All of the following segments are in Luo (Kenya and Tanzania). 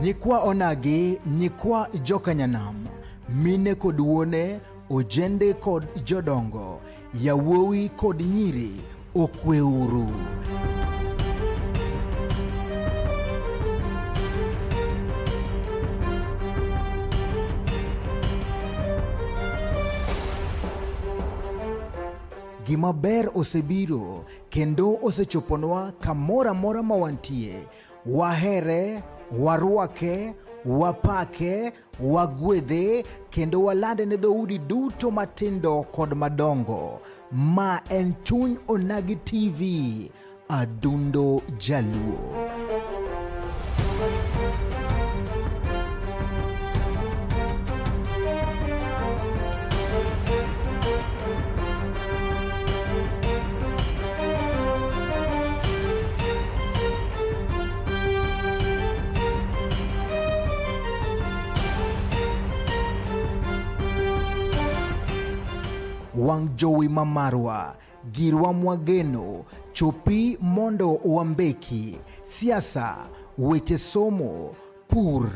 Nyikwa onagi, nyikwa jokanyanam, mine kod wuone, ojende kod jodongo, yawuowi kod nyiri, okweuru. Gima ber osebiro kendo osechoponwa kamora mora mawantie. Wahere, warwake, wapake, wagwedhe kendo walande ne dhoudi duto matindo kod madongo. Ma en Chuny Onagi TV, adundo jaluo. Wang jowi mamarwa, girwa mwageno, chopi mondo wambeki, siasa, weche somo, pur,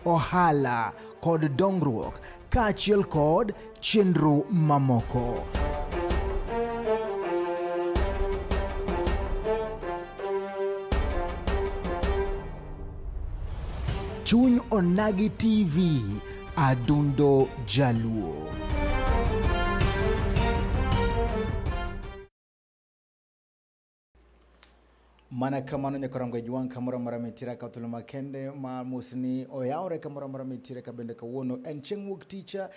ohala, kod dongruok, kaachiel kod chenro mamoko. Chuny Onagi TV, adundo jaluo. Mana kamano nyakarango juang kamora mara mitira ka thulo makende ma musni oyaore kamora mara mitira ka bende kawuono en chieng' wuok ticha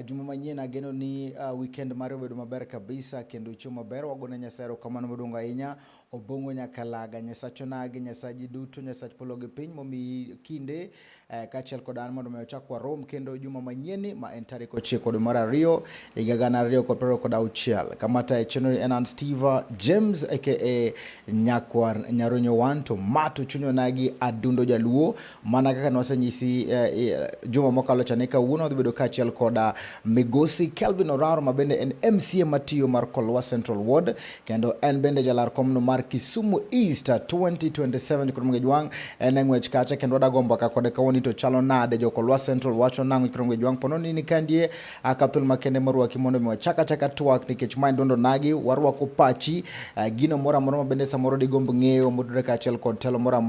juma manyien ageno ni weekend mare obedo maber kabisa kendo chieng' maber wagone Nyasaye kamano modongo ahinya obongo nyakalaga Nyasacho nagi Nyasaji duto Nyasach polo gi piny momi kinde kaachiel kod an mondo ochak warom kendo juma manyien ma en tarik 9 mar ariyo higa 2026 kamata e channel en Steve James aka Nyakwar Nyaronyo Wanto Mato Chuny Onagi adundo jaluo mana kaka nwasenyisi juma mokalo chane kawuono dhi bedo kaachiel koda Migosi Kelvin Oraro mabende en MCA matiyo mar Kolwa Central Ward kendo en bende jalar komno mar Kisumu East 2027 kod mgejwang en ngwech kacha kendo wadagombo ka kode kawoni to chalo nade jo Kolwa Central wacho nango kod mgejwang pononi ni kandie akathul makende marwaki mondo chaka twak nikech mind dondo nagi warwako pachi gino mora mabende samoro digombo ng'eyo mudre kaachiel kod telo mora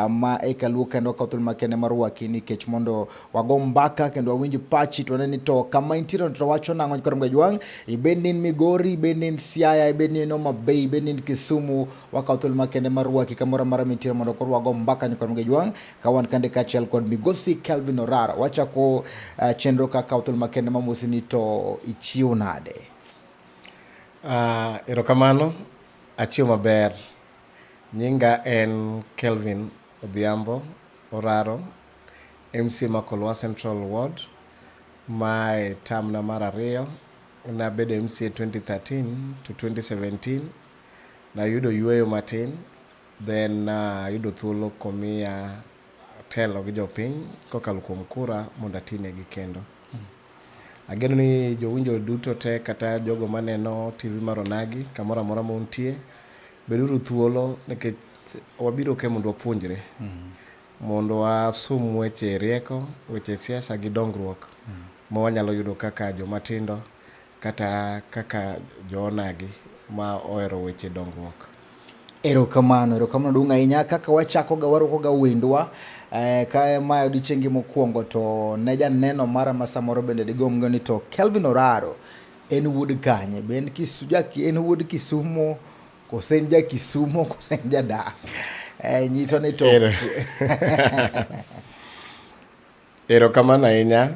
ma ekaluo kendo kathul makende marwaki nikech mondo wagom mbaka kendo wawinj pachi to neni to kama intiro to wacho nango kod mgejwang ibedni Migori ibedni Siaya ibedni Homa Bay ibedni Kisumu wakathul makende marwaki kamora mara mitiro mondo kor wagom mbaka kod mgejwang kawan kande kaachiel kod Migosi Kelvin Oraro wachako chenro ka kathul makende mamusni to ichiwo nade. Erokamano achiwo maber. Nyinga en Kelvin Odhiambo Oraro, MC ma Kolwa Central Ward, mae tamna mar ariyo, na bedo MC 2013 to 2017, na yudo yueyo matin, then yudo thuolo komiya telo gi jopiny kokalo kuom kura mondo atinegi kendo. Ageno ni jowinjo duto te kata jogo maneno TV mar Onagi kamora mora montie beduru thuolo nikech wabiro ke mondo wapuonjre mondo wasum weche rieko weche siasa gi dongruok ma wanyalo yudo kaka jomatindo kata kaka joonagi ma ohero weche dongruok. Erokamano dunga inya kaka wachako ga waroko ga wendwa ka ma odichengi mokwongo to ne janeno mara masamoro bende digom ngoni to Kelvin Oraro en wuod kanye ben kisujaki en wuod Kisumu kosen ja Kisumu kosen ja da nyiso ni to Erokamano ahinya.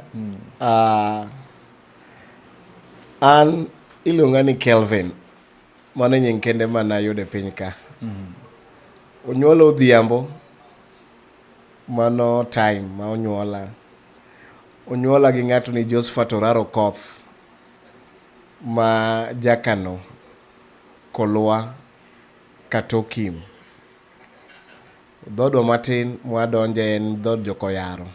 An iluonga ni Kelvin mano nying kende mana yude piny ka. Onyuola Odhiambo mano time ma onyuola gi ng'ato ni Josephat Oraro Koth ma jakano Kolwa Katokim. Dhodwa matin mwadonje en dhod Jokoyaro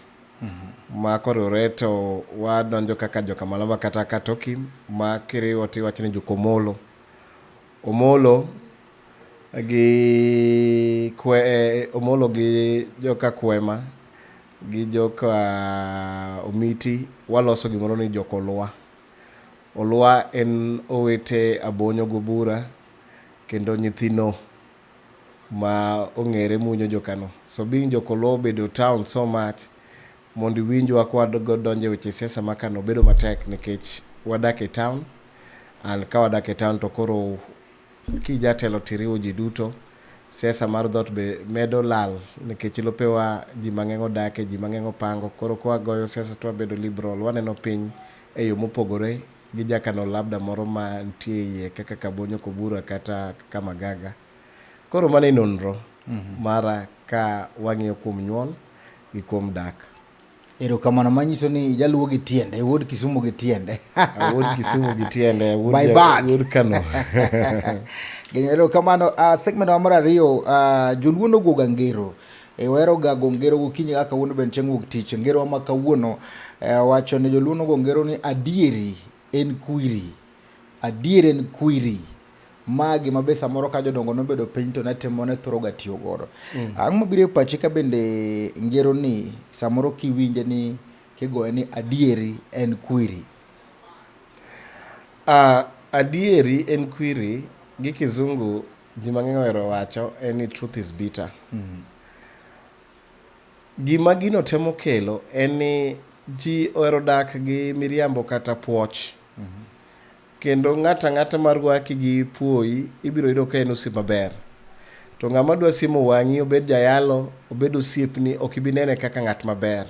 ma korore to wadonjo kaka Jokamalamba kata Katokim ma kiriwo tiwacho ni Jokomolo. Omolo gi Omolo gi joka Kwema gi jok Omiti waloso gimoro ni jok Olwa. Olwa en owete Abonyo Gobura kendo nyithino ma ong'ere munyo jokano. So being jok Olwa obedo town so much mondo iwinjwa kwa donjo e weche siasa makano bedo matek nikech wadak e town, and ka wadak e town to koro kijatelo tiriwo ji duto, siasa mar dhot be medo lal nikech lopewa ji mang'eny odake, ji mang'eny opango, koro kwa goyo siasa to wabedo liberal, waneno piny e yo mopogore gi jakano labda moro ma nitie iye kaka Kabonyo Kobura kata kama Gaga. Koro mano e nonro mara ka wang'iyo kuom nyuol gi kuom dak. Erokamano manyiso ni jaluwo gi tiende, wuod Kisumu gi tiende. Wuod Kisumu gi tiende, wuod Kano. Erokamano, segment wa mar ariyo, joluo nogoga ngero. Wero ga go ngero gokinyi kaka kawuono ben chieng' wuok tich. Ngero ma kawuono wacho ne joluo nogo ngero ni adieri en kwiri. Adieri en kwiri. Ma gima be samoro ka jodongo nobedo piny to netemo ne thoro ga tiyo godo. Ang' mobiro e pachi ka bende ngero ni samoro kiwinje ni kigoye ni adieri en kwiri. Adieri en kwiri gi kizungu ji mang'eny ohero wacho en ni truth is bitter. Gima gino temo kelo en ni ji ohero dak gi miriambo kata puoch. Kendo ng'ata mar gwaki gi puoyi ibiro yudo ka en osiep maber. To ng'ama dwa siemo wang'i obed jayalo, obed osiepni, ok ibi nene kaka ng'at maber.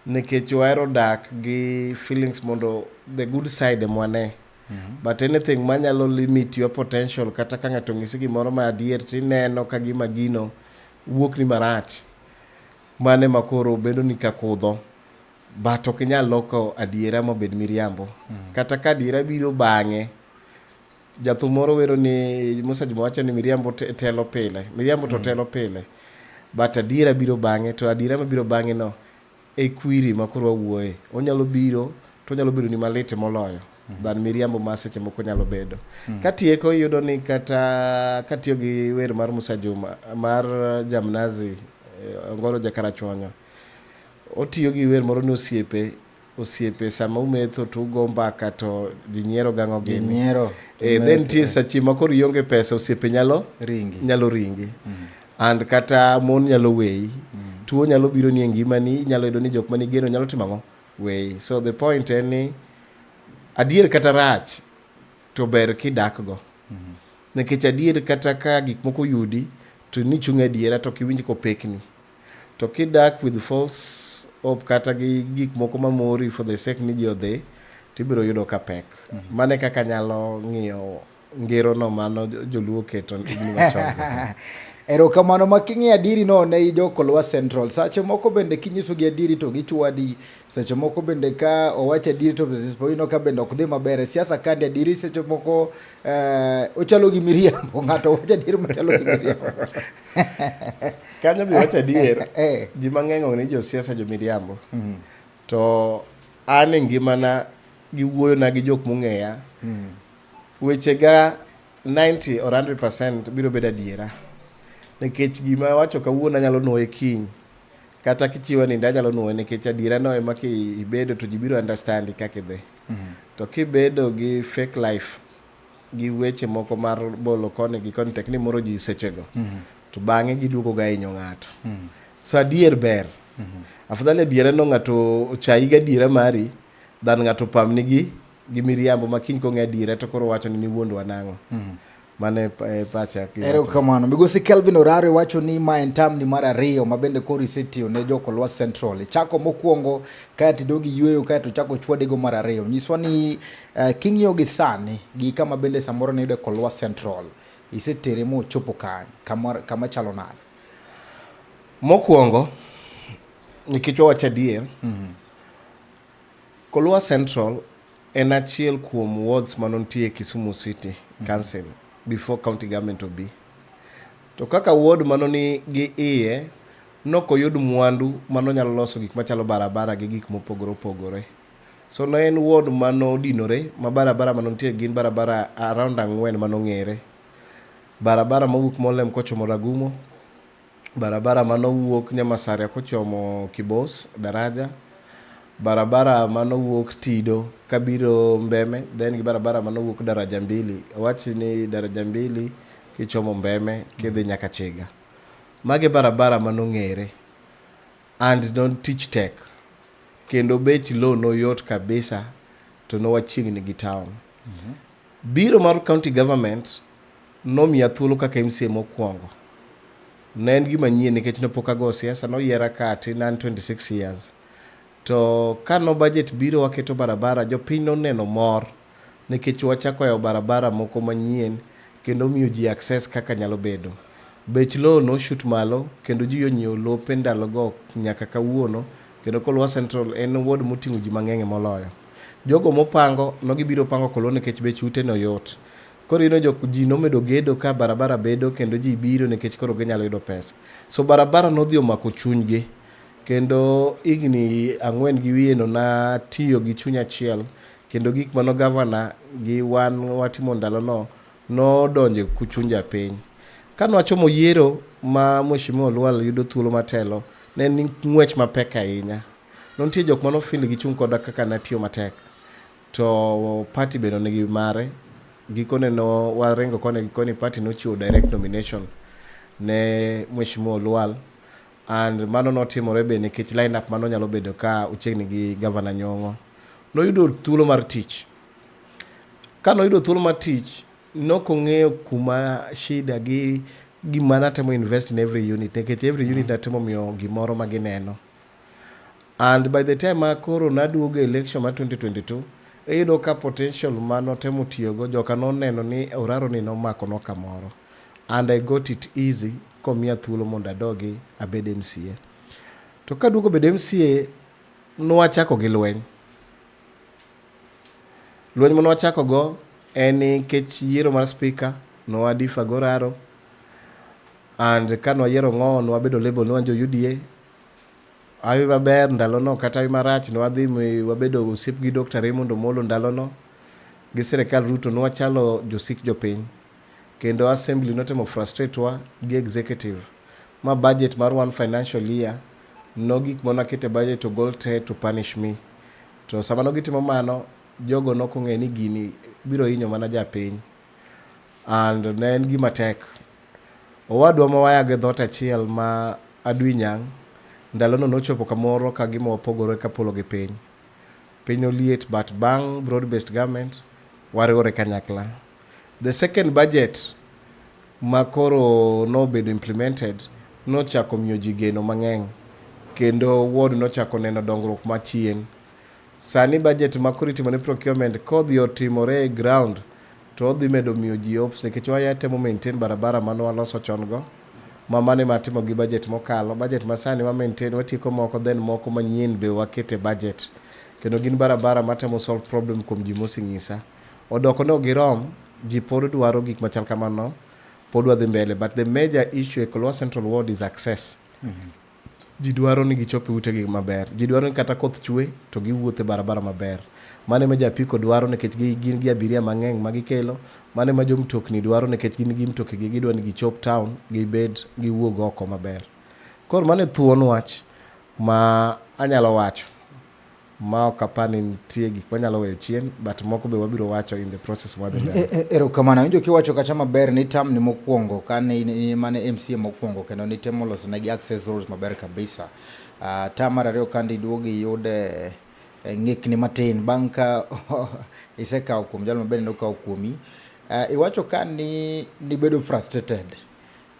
Nikech wahero dak gi feelings mondo the good side mwane. But anything manyalo limit your potential kata ka ng'ato ng'isi gimoro ma adier tineno ka gima gino wuok ni marach. Mane makoro bedo ni kakudho. But ok inyal loko adiera mobed miriambo. Kata ka adiera biro bang'e. Jathum moro wero ni Musa Juma wacho ni miriambo telo pile. Miriambo to telo pile. But adiera biro bang'e, to adiera ma biro bang'e no e kwiri makoro wawuoye. Onyalo biro to onyalo bedo ni malite moloyo. Dan miriambo ma seche moko nyalo bedo. Katieko yudo ni kata katiyo gi wer mar Musa Juma mar Jamnazi Ngoro Jakarachonyo. Otiyo gi wer moro ni osiepe sama umetho to ugo mbaka to ji nyiero gang'o gini. Nyiero. Then tie sachi ma koro ionge pesa osiepe nyalo ringi. And kata mon nyalo weyi. Tuo nyalo biro ni e ngimani, nyalo yudo ni jok mani geno nyalo timo ang'o? Weyi. So the point en ni adier kata rach to ber kidak go. Nikech adier kata ka gik moko yudi to ni chung' adiera to kiwinj kopekni. To kidak with false hope kata gi gik moko mamori for the sake ni ji odhi, tibiro yudo ka pek. Mane kaka nyalo ng'iyo ngero no mano joluo keto ni machon. Erokamano making'i adiri no ne jok Olwa Central. Sache moko bende kinyiso gi adiri to gichwadi. Sache moko bende ka owacho adiri to ino ka bende ok dhi maber. Siasa kandi adiri sache moko ochalo gi miriambo. Ng'ato wacho adiri machalo gi miriambo. Kanyo bi wacho adier. Ji mang'eny ong'e ni jo siasa jo miriambo. To an e ngimana gi wuoyo na gi jok mong'eya. Weche ga 90 or 100% biro bedo adiera. Nikech gima wacho kawuono anyalo nuoye kiny. Kata kichiwo ni anyalo nuoye nikech adiera no ema kibedo to ji biro understand kaka idhi. To kibedo gi fake life gi weche moko mar bolo koni gi koni tekni moro ji sechego. To bang'e giduogo ga hinyo ng'ato. So adier ber. Afadhali adiera no ng'ato chayi ga adiera mari than ng'ato pamni gi miriambo ma kiny kong'e adiera to koro wacho ni wuondwa nang'o. Mane pacha. Erokamano. Migosi Kelvin Orare wacho ni ma en tam ni mar ariyo ma bende koro isetiyo ne jok Olwa Central. Chako mokwongo kaya tidogi yueyo kaya to chako chwadego mar ariyo. Nyiswa ni king'iyo gi sani gi kama bende samoro ne yude Olwa Central. Isetere mo chopo kama chalo nade. Mokwongo nikech wacho adier. Olwa Central en achiel kuom wards manontie Kisumu City Council before county government obi. To kaka ward manoni gi iye noko yud mwandu mano nyalo loso gik machalo barabara gi gik mopogore opogore. So no en ward mano dinore ma barabara manontie gin barabara around 4 manong'ere. Barabara mawuok Molem kochomo Ragumo, barabara manowuok Nyamasaria kochomo Kibos daraja, barabara manowuok Tido kabiro Mbeme, then gi barabara manowuok daraja mbili, wachi ni daraja mbili kichomo Mbeme kidhi nyaka Chiga. Mage barabara manong'ere and don't teach tech, kendo bech low no yot kabisa to no wachiegni gi town. Biro mar county government nomiya thuolo kaka MCA mokwongo. Ne en gima nyien nikech ne pok ago siasa, noyiera kati nan 26 years. To kano budget biro waketo barabara, jopiny noneno mor nikech wachako yawo barabara moko manyien kendo miyo ji access kaka nyalo bedo. Bech low no shoot malo kendo ji onyiewo lope ndalogo nyaka kawuono, kendo Kolwa Central en ward moting'o ji mang'eny moloyo. Jogo mopango nogibiro pango Kolwa nikech bech ute no yot. Koro ino ji nomedo gedo ka barabara bedo kendo ji biro nikech koro ginyalo yudo pesa. So barabara nodhi omako chunygi, kendo igni 4 gi wiye no na tiyo gi chuny achiel, kendo gik mano gavana gi wan watimo ndalono nodonjo ku chuny japiny. Kano wachomo yiero ma Mheshimiwa Olual yudo thuolo matelo, ne en ng'wech mapek ahinya. Nontie jok manofil gi chung' koda kaka natiyo matek. To party beno nigi mare, gikone no warengo kone gikone party nochiwo direct nomination ne Mheshimiwa Olual, and mano notimore be nikech lineup mano nyalo bedo ka uchiegni gi Governor Nyong'o. Noyudo thuolo mar tich. Kano yudo thuolo mar tich, nokong'eyo kuma shida gi gima natemo invest in every unit, nikech every unit natemo miyo gimoro magineno. And by the time akoro naduogo election ma 2022, eyudo ka potential manotemo tiyogo joka noneno ni Oraro ni nomako no kamoro. And I got it easy komiya thuolo mondo adogi abed MCA. To kaduogo bedo MCA, nwachako gi lweny. Lweny mano wachako go en nikech yiero mar speaker nwadifa goraro, and kano yiero ng'o nwabedo label nwanjo UDA. Awi maber ndalono kata awi marach nwadhi wabedo osip gi Dr. Raymond Omolo ndalono, gi sirikal Ruto nwachalo josik jopiny, kendo assembly notemo frustrate wa gi executive. Ma budget mar one financial year no gik mona kete budget to goal to punish me. To sama no gitimo mano, jogo nokong'e ni gini biro hinyo mana japiny, and ne en gima tek. Owadwa mawaya gi dhot achiel ma Adwi Nyang', ndalono nochopo kamoro ka gima wapogore kapolo gi piny. Piny oliet, but bang' broad based government wariwore kanyakla. The second budget makoro nobedo implemented nochako miyo ji geno mang'eny, kendo ward nochako neno dongruok machien. Sani budget makoro itimo ne procurement kodhi otimore e ground, to odhi medo miyo ji hopes nikech wayatemo maintain barabara mano waloso chongo, mane matimo gi budget mokalo. Budget masani wa maintain watieko moko, then moko manyien be wakete budget, kendo gin barabara matemo solve problem kuom ji mosing'isa. Odoko no girom, ji pod dwaro gik machal kamano, pod wadhi mbele, but the major issue e Kolwa Central Ward is access. Ji dwaro ni gichope ute gi maber, ji dwaro ni kata koth chwe to giwuothe barabara maber. Mane ma japiko dwaro nikech gin gi abiria mang'eny magikelo, mane ma jomtokni dwaro nikech gin gi mtokni gidwa ni gichop town gibed giwuog oko maber. Koro mane thuon wach ma anyalo wacho, ma ok apani nitie gik manyalo weyo chien, but moko be wabiro wacho in the process wadhi mbele. Erokamano, winjo kiwacho kata maber ni tam ni mokwongo kane ni mane MCA mokwongo kendo nitemo loso negi access roads maber kabisa. Tam mar ariyo kandi duogi yude ng'ikni matin bang' ka isekawo kuom jal maber nokawo kuomi. Iwacho ka ni bedo frustrated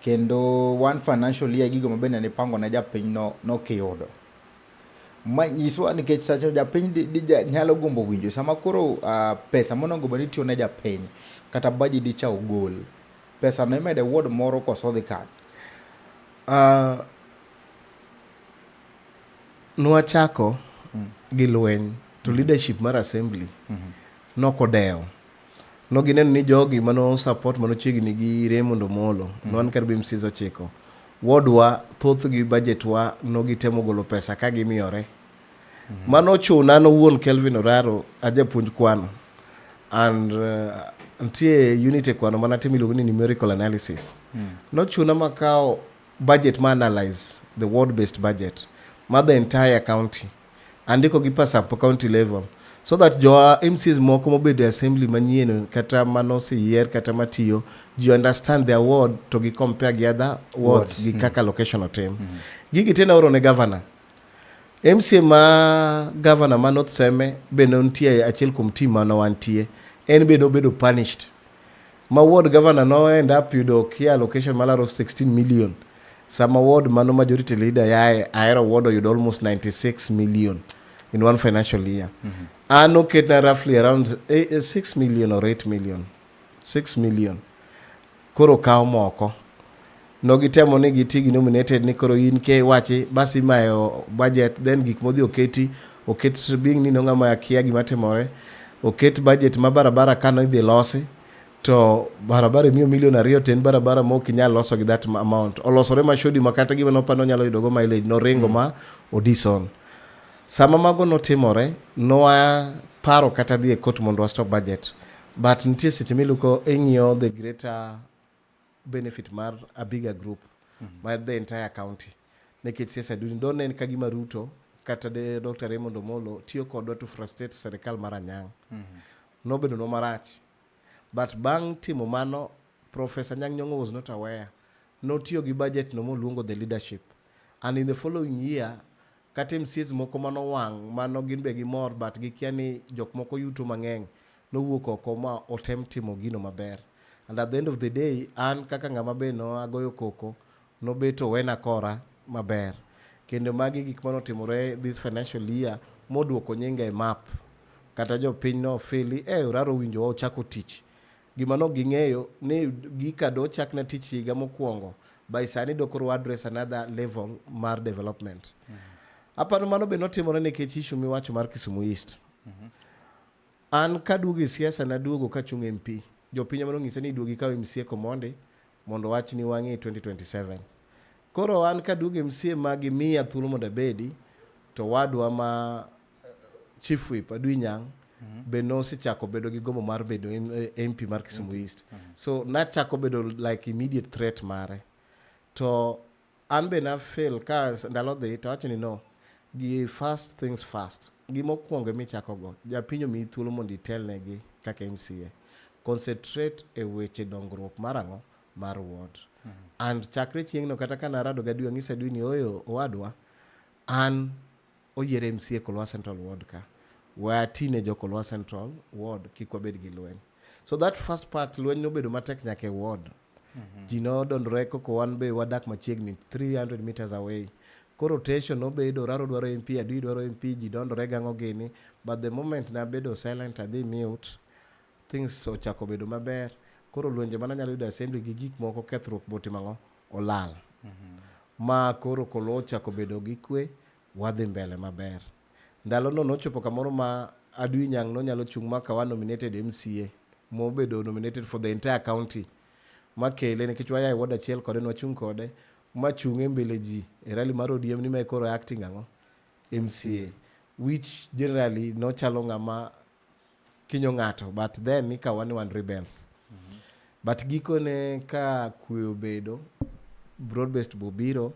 kendo one financial year gigo maber ne pango na japiny no kiyudo. Nyiswa nikech sacha japiny nyalo gombo winjo sama koro pesa monongo bani tiyo ne japiny kata budget di cha ogol, pesa no imede ward moro koso dhi kany. Nwachako gi lweny to leadership mar assembly nokodeo. No gineno ni jogi mano support mano chiegni gi Raymond Omolo, non karbi msizo chiko. Wodwa thoth gi budget wa no gitemo golo pesa ka gimiyore. Mano chuna no wuon Kelvin Oraro ajapuonj kwano, and ntie unit kwano mana timo iluongo ni numerical analysis. No chuna makao budget ma analyze the ward based budget ma the entire county andiko gi pesa po county level so that jo MCs moko mobedo assembly manyien kata manose year kata matiyo you understand their ward to gi compare gi other wards gi kaka location otem gigi tena oro ne governor MCA ma governor ma North Seme bende nitie achiel kuom team ma wantie en bende obedo punished ma ward governor no end up yudo kia allocation malaro 16 million sama ward mano majority leader yae aero ward yudo almost 96 million in one financial year ano ketna roughly around 6 million or 8 million 6 million koro kawo moko no gitemo ni gitigi nominated ni koro in ke wachi basi mayo budget then gik modhi oket being ni no ngama kia gima timore oket budget ma barabara kano idhi losi to barabara miyo million 2 ten barabara mo kinyal loso gi that amount olosore mashodi makata gima no pano nyalo yudo go mileage no ringo ma odison sama mago no timore no paro kata dhi e court mondo stop budget but nitie seche miluko eng'iyo the greater benefit mar a bigger group mar the entire county nekech siasa duni don en kagima Ruto kata de Dr. Raymond Omolo tiyo kodwa to frustrate serikal mar Anyang' nobedo no marach but bang' timo mano Professor Anyang' Nyong'o was not aware notiyo gi budget no moluongo the leadership and in the following year kata MCs moko mano wang' mano gin be gimor but gikia ni jok moko yuto mang'eny nowuok oko ma otem timo gino maber and at the end of the day an kaka ng'ama be no agoyo koko nobeto wena kora maber kendo magi gik manotimore this financial year moduoko nyinga e map kata jo piny no fili Oraro winjo ochako tich gima no ging'eyo ni gika do chak na tich higa mokwongo by sani dokoro address another level mar development aparo mano be notimore nikech issue miwacho mar Kisumu East an kaduogo e siasa naduogo kachung' MP jopiny mano ng'ise ni duogi kaw MCA Komonde mondo wach ni wang'e 2027 koro an kaduogo MCA magi miya thuolo mondo abedi to wadwa ma Chief Whip Adui Nyang' be nosechako bedo gi gombo mar bedo MP mar Kisumu East so nachako bedo like immediate threat mare to an be na fail ka ndalo dhi to wacho ni no gi first things first gimokwongo michako go japinyo mi thuolo mondo itelnegi kaka MCA concentrate e weche dongruok marang'o mar ward and chakre chieng'no kata kana rado gadi wang'isa dwi ni oyo owadwa an oyiere MCA Kolwa Central Ward ka where teenager Kolwa Central Ward kik wabed gi lweny so that first part lweny nobedo matek nyaka e ward ji nodondore koko wan be wadak machiegni 300 meters away koro tension nobedo Oraro dwaro MP Adui dwaro MP ji dondore gang'o gini but the moment nabedo silent adhi mute things ochako bedo maber koro lwenje mana nyalo yudo assembly gi gik moko kethruok botimang'o olal ma koro Kolwa ochako bedo gi kwe wadhi mbele maber ndalo no nochopo kamoro ma Adui Nyang' no nyalo chung' maka wa nominated MCA mobedo nominated for the entire county makele nikech waya e ward achiel kode nwachung' kode machung' e mbele ji e rally mar ODM ni ma koro acting ang'o MCA which generally no chalo ng'ama kinyo ng'ato but then nika one rebels but gikone ka kwe obedo broad based bobiro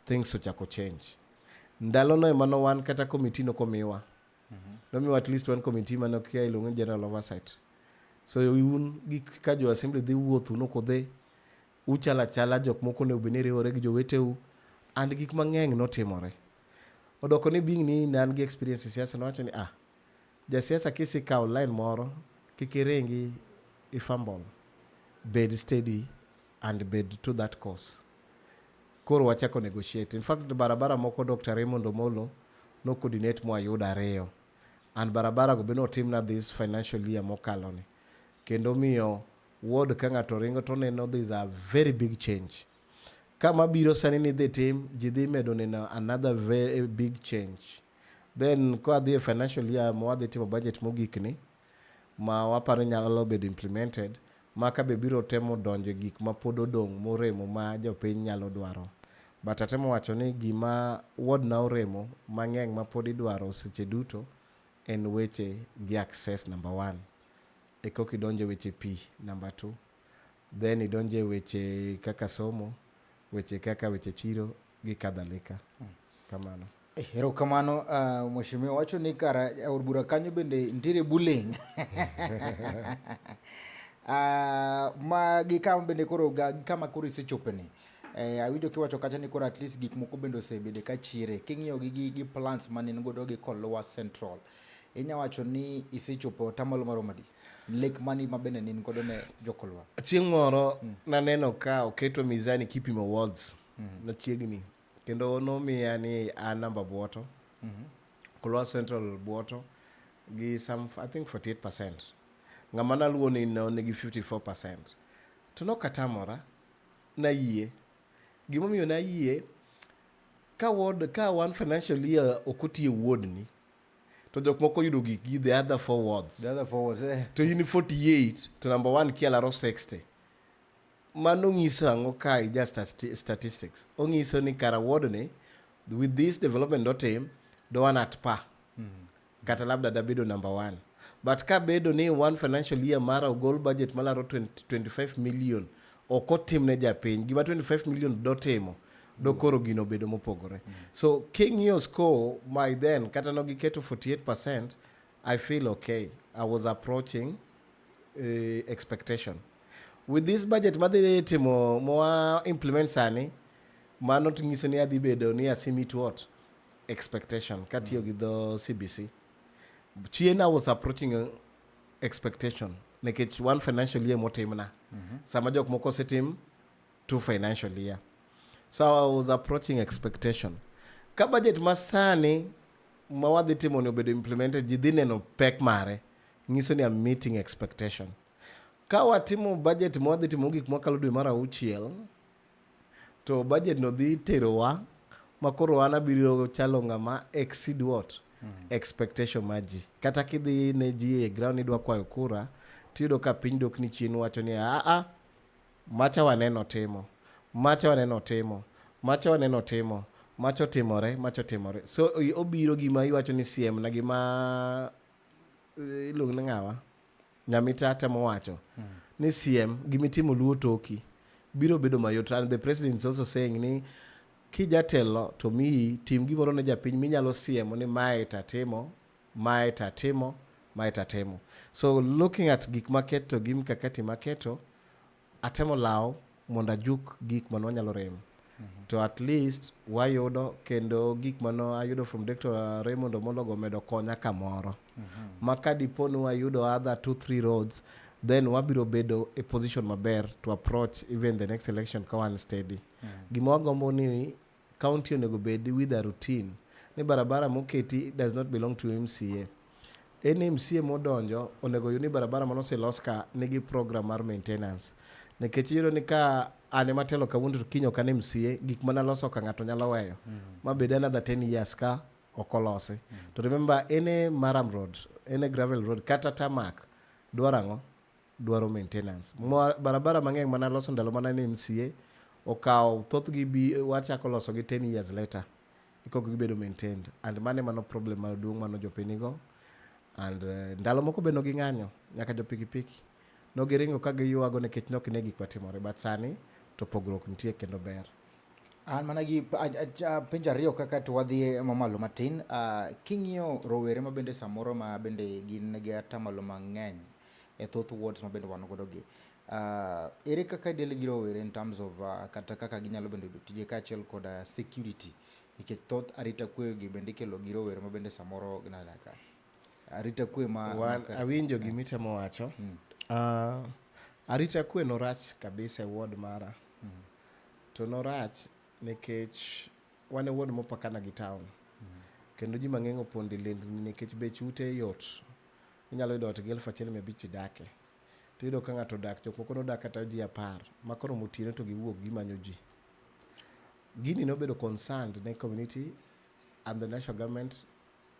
things ochako change ndalo no emano wan kata committee no komiwa nomiwa at least one committee mano kia ilungo general oversight so un gik ka jo assembly dhi wuothu no kodhe chala jok moko ne ubini riwore gi joweteu and gik mang'eny notimore odoko ni bing ni nan gi experience e siasa nowacho ni ja siasa kisi kaw line moro kikirengi ifumble bed steady and bed to that course koro wachako negotiate in fact barabara moko Dr. Raymond Omolo no coordinate mo ayuda ariyo and barabara go beno team na this financial year mokalo ni kendo miyo ward ka ng'ato ringo to neno there is a very big change kama biro sani ni the team jidhi medo neno another very big change then kwa the financial year mo wadhi timo budget mogikni ma waparo nyalo bedo implemented maka be biro temo donjo gik ma pod odong' moremo ma jopiny nyalo dwaro but atemo wacho ni gima ward na oremo mang'eny ma pod idwaro seche duto en weche gi access number 1 ekoki donje weche P number 2 then idonje weche kaka somo weche kaka weche chiro gi kadhalika. Kamano. Erokamano, mheshimiwa, wacho ni kara od bura kanyo bende nitiere bullying. Ma gi kama bende koro kama koro isechopeni. Awinjo kiwacho kacha ni koro at least gik moko bende osebede ka chire. King'iyo gi plans manin godo gi Kolowa Central. Inya wacho ni isechopo tamalo maromo adi? Lek mani mabende nin godo ne jokolowa. Chieng' moro naneno ka oketo mizani kipimo awards machiegni. Kendo nomiya ni an namba buoto. Kolowa Central buoto gi some I think 48%. Ng'ama naluwo ni nigi 54%. To nokatamora na yie. Gimomiyo na yie ka one financial year okoti award ni to jok moko yudo gigi the other 4 wards. The other 4 wards, eh. To in 48 to number 1 kialaro 60. Mano ng'iso ang'o ka just statistics. Ong'iso ni kara award ni with this development dotem do one at par. Kata labda da bedo number 1. But ka bedo ni one financial year mara goal budget malaro 25 million okotim ne japiny gima 25 million dotimo do koro gino bedo mopogore. So king'iyo score my then kata no giketo 48%, I feel okay. I was approaching expectation. With this budget madhi timo moa implement sani mano ting'iso ni adhi bedo ni asimit what expectation katiyo gi dho CBC. Chien I was approaching expectation nekech one financial year motimna. Sama jok moko setim 2 financial year. So I was approaching expectation. Ka budget masani mawadhi timo ni obedo implemented jidhi neno pek mare ng'iso ni I'm meeting expectation. Ka watimo budget mawadhi timo gik mwakalo dwe mara 6 to budget no dhi terowa makoro an abiro chalo ng'ama exceed what expectation maji. Kata kidhi ne ji e ground idwa kwayo kura tiyudo ka piny dok ni chien wacho ni macha waneno timo, macha waneno timo, macha waneno timo, macho timore. So obiro gima iwacho ni siem na gima iluongo ni ng'awa Nyamita temo wacho ni siem gimitimo luo toki biro bedo mayot. And the president is also saying ni kijatelo to mi tim gimoro ne japiny minyalo siemo ni mae tatimo, mae tatimo, mae tatimo. So looking at gik maketo gi mkakati maketo atemo lao mondo ajuk gik mano nyalo rem. To at least wayudo kendo gik mano ayudo from Dr. Raymond Omologo medo konya kamoro. Maka diponi wayudo other 2-3 roads, then wabiro bedo a position maber to approach even the next election ka one steady. Gima wagombo ni county onego bed with a routine. Ni barabara moketi does not belong to MCA. Any MCA modonjo onego yuni barabara manose loska nigi program mar maintenance. Nikech yiro ni ka ane matelo kawuono to kinyo kan MCA gik mana loso ka ng'ato nyalo weyo. Mabed another 10 years ka okolose. To remember any Maram Road, any gravel road kata tarmac dwaro maintenance. Barabara mang'eny mana loso ndalo mana ni MCA okaw thothgi bi wachako loso gi 10 years later. Iko gibedo maintained. And mano problem maduong' mano jopinigo. And ndalo moko bendo gi ng'anyo nyaka jo pikipiki no giringo ka giyuago nikech nok ne gik matimore, but sani to pogruok nitie kendo ber. An mana gi penjo ariyo kaka to wadhi mamalo matin. King'iyo rowere ma bende samoro ma bende gin gi atamalo mang'eny e thoth wards ma bende wan godo gi. Ere kaka del gi rowere in terms of kata kaka ginyalo bende yudo tije kaachiel kod security nikech thoth arita kwe gi bende kelo gi rowere ma bende samoro ginadaka arita kwe awinjo gimitemo wacho. Arita kwe norach kabisa e ward mara. To norach nikech wan e ward mopakana gi town. Kendo ji mang'eny opondo lendni nikech bech ute yot. Inyalo yudo ot 1,500 dake. To yudo ka ng'ato dak jok moko nodak kata ji 10 makoro motieno to giwuok gimanyo ji. Gini nobedo concerned ne community and the national government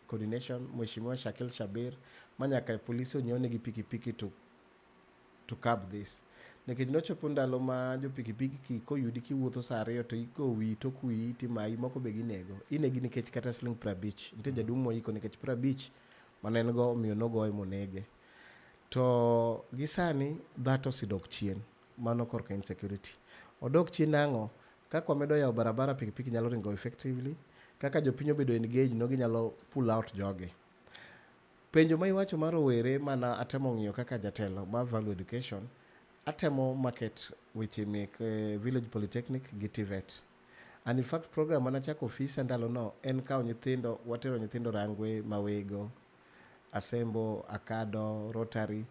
coordination. Mheshimiwa Shakil Shabir manyaka polisi onyone gi pikipiki to curb this. Nikech nochopo ndalo ma jo pikipiki koyudi kiwuotho saa 2 to ikowi to kuyi timai moko be ginego. Inegi nikech kata siling 50. Nitie jaduong' moiko nikech 50 manen go miyo nogoye monege. To gisani that osidok chien. Mano korka insecurity. Odok chien nang'o Kaka wamedo yawo barabara, pikipiki nyalo ringo effectively. Kaka jopiny obedo engage, no ginyalo pull out jogi. Penjo ma iwacho mar rowere mana atemo ng'iyo kaka jatelo mar Value Education, atemo market weche mek Village Polytechnic gi TVET. And in fact program mana chako ofisa ndalo no en kao nyithindo, watero nyithindo Rangwe, Mawego, Asembo, Akado, Rotary.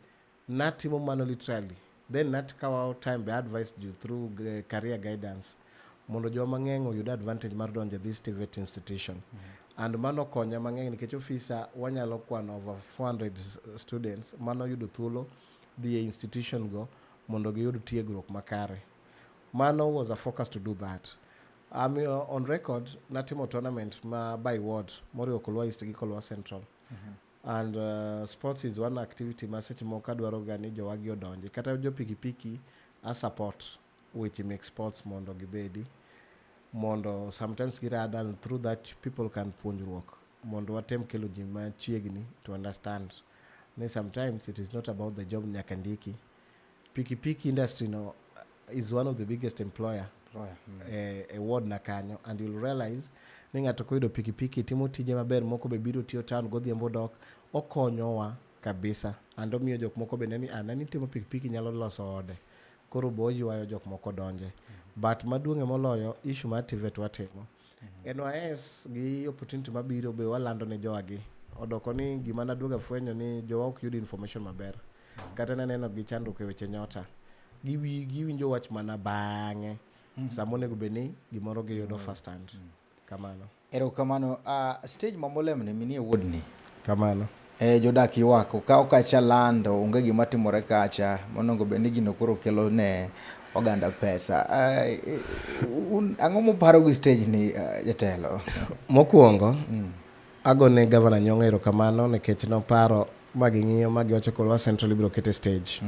Natimo mano literally. Then nat kawa time be advised you through career guidance. Mondo joma mang'eny oyud advantage mar donjo this TVET institution. And mano konya mang'eny nikech ofisa wanyalo kwano over 400 students mano yudo thuolo the institution go mondo giyud tiegruok makare. Mano was a focus to do that. I'm on record natimo tournament ma by ward moriwo Kolwa East gi Kolwa Central. And sports is one activity ma seche moko adwaro ga ni jowagi odonje kata jo pikipiki a support which make sports mondo gibedi mondo sometimes girada, and through that people can puonjruok mondo watem kelo ji machiegni to understand ni sometimes it is not about the job nyaka ndiki. Pikipiki industry no is one of the biggest employer a ward na kanyo, and you'll realize ni ng'ato koyudo pikipiki timo tije maber, moko be biro tiyo town godhiambo dok, okonyowa kabisa. And omiyo jok moko be neni anani timo pikipiki nyalo loso ode, koro bo ywayo jok moko donje. But maduong' moloyo issue mar TVET watimo. NYS gi opportunity mabiro be walando ne jowagi. Odoko ni gima naduoga fwenyo ni jowa ok yud information maber. Kata naneno gi chandruok e weche nyota. Giwinjo wach mana bang'e. Samonego beni gimoro gi yudo first hand. Kamano. Erokamano. Stage mamolem ni minie wodni. Kamano. Jodak ywak ka okacha lando onge gima timore kacha, monongo beni gino koro kelo ne oganda pesa. Ang'o moparo gi stage ni jatelo? Mokuongo agone Governor Nyong'o erokamano nikech noparo maging'iyo magiwacho Kolwa Central ibiro kete stage.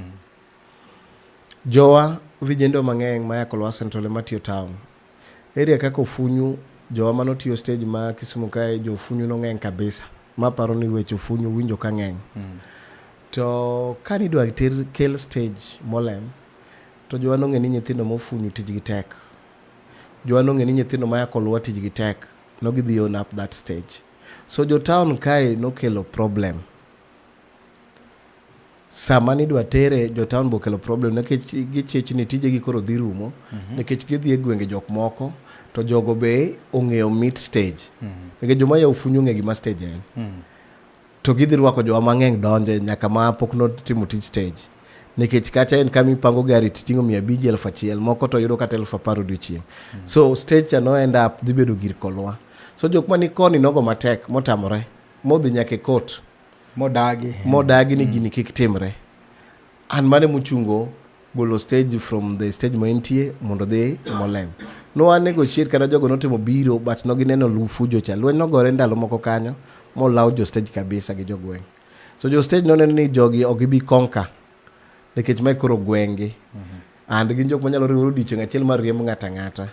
Jowa vijendo mang'eny maya Kolwa Central matiyo town. Area kaka Ofunyu, jowa manotiyo stage ma Kisumu kae, jo Ofunyu no ng'eny kabisa. Maparo ni weche Ofunyu winjo ka ng'eny. To kanidwa kel stage molem, to jowa nong'e ni nyithindo mofunyu tijgi tek. Jowa nong'e ni nyithindo maya Kolwa tijgi tek. No gidhi own up that stage. So jo town kae nokelo problem. Sama nidwa tere jo town bokelo problem nikech gichich ni tije gi koro dhi rumo, nikech gidhi e gwenge jok moko to jogo be ong'eyo meet stage. Nikech joma ya Ofunyu ng'e gima stage en. To gidhi rwako jowa mang'eny donje nyaka ma pok notimo tij stage. Nikech kacha en kama ipango gari titing'o 500, 1,000, moko to yudo kata 10,000 odiochieng'. So stage cha no end up dhi bedo gir Kolwa. So jok mani koni nogo matek motamore, modhi nyaka court, modagi ni gini kik timre. An mane muchungo golo stage from the stage moentie mondo dhi molem. No an negotiate kada jogo notimo biro, but no gineno lufujo cha. Lweny nogore ndalo moko kanyo, molaw jo stage kabisa gi jogweng'. So jo stage no neno ni jogi ogibi konka nikech mai koro gwenge. And gin jok manyalo riwore odiochieng' achiel mar riembo ng'ata ng'ata.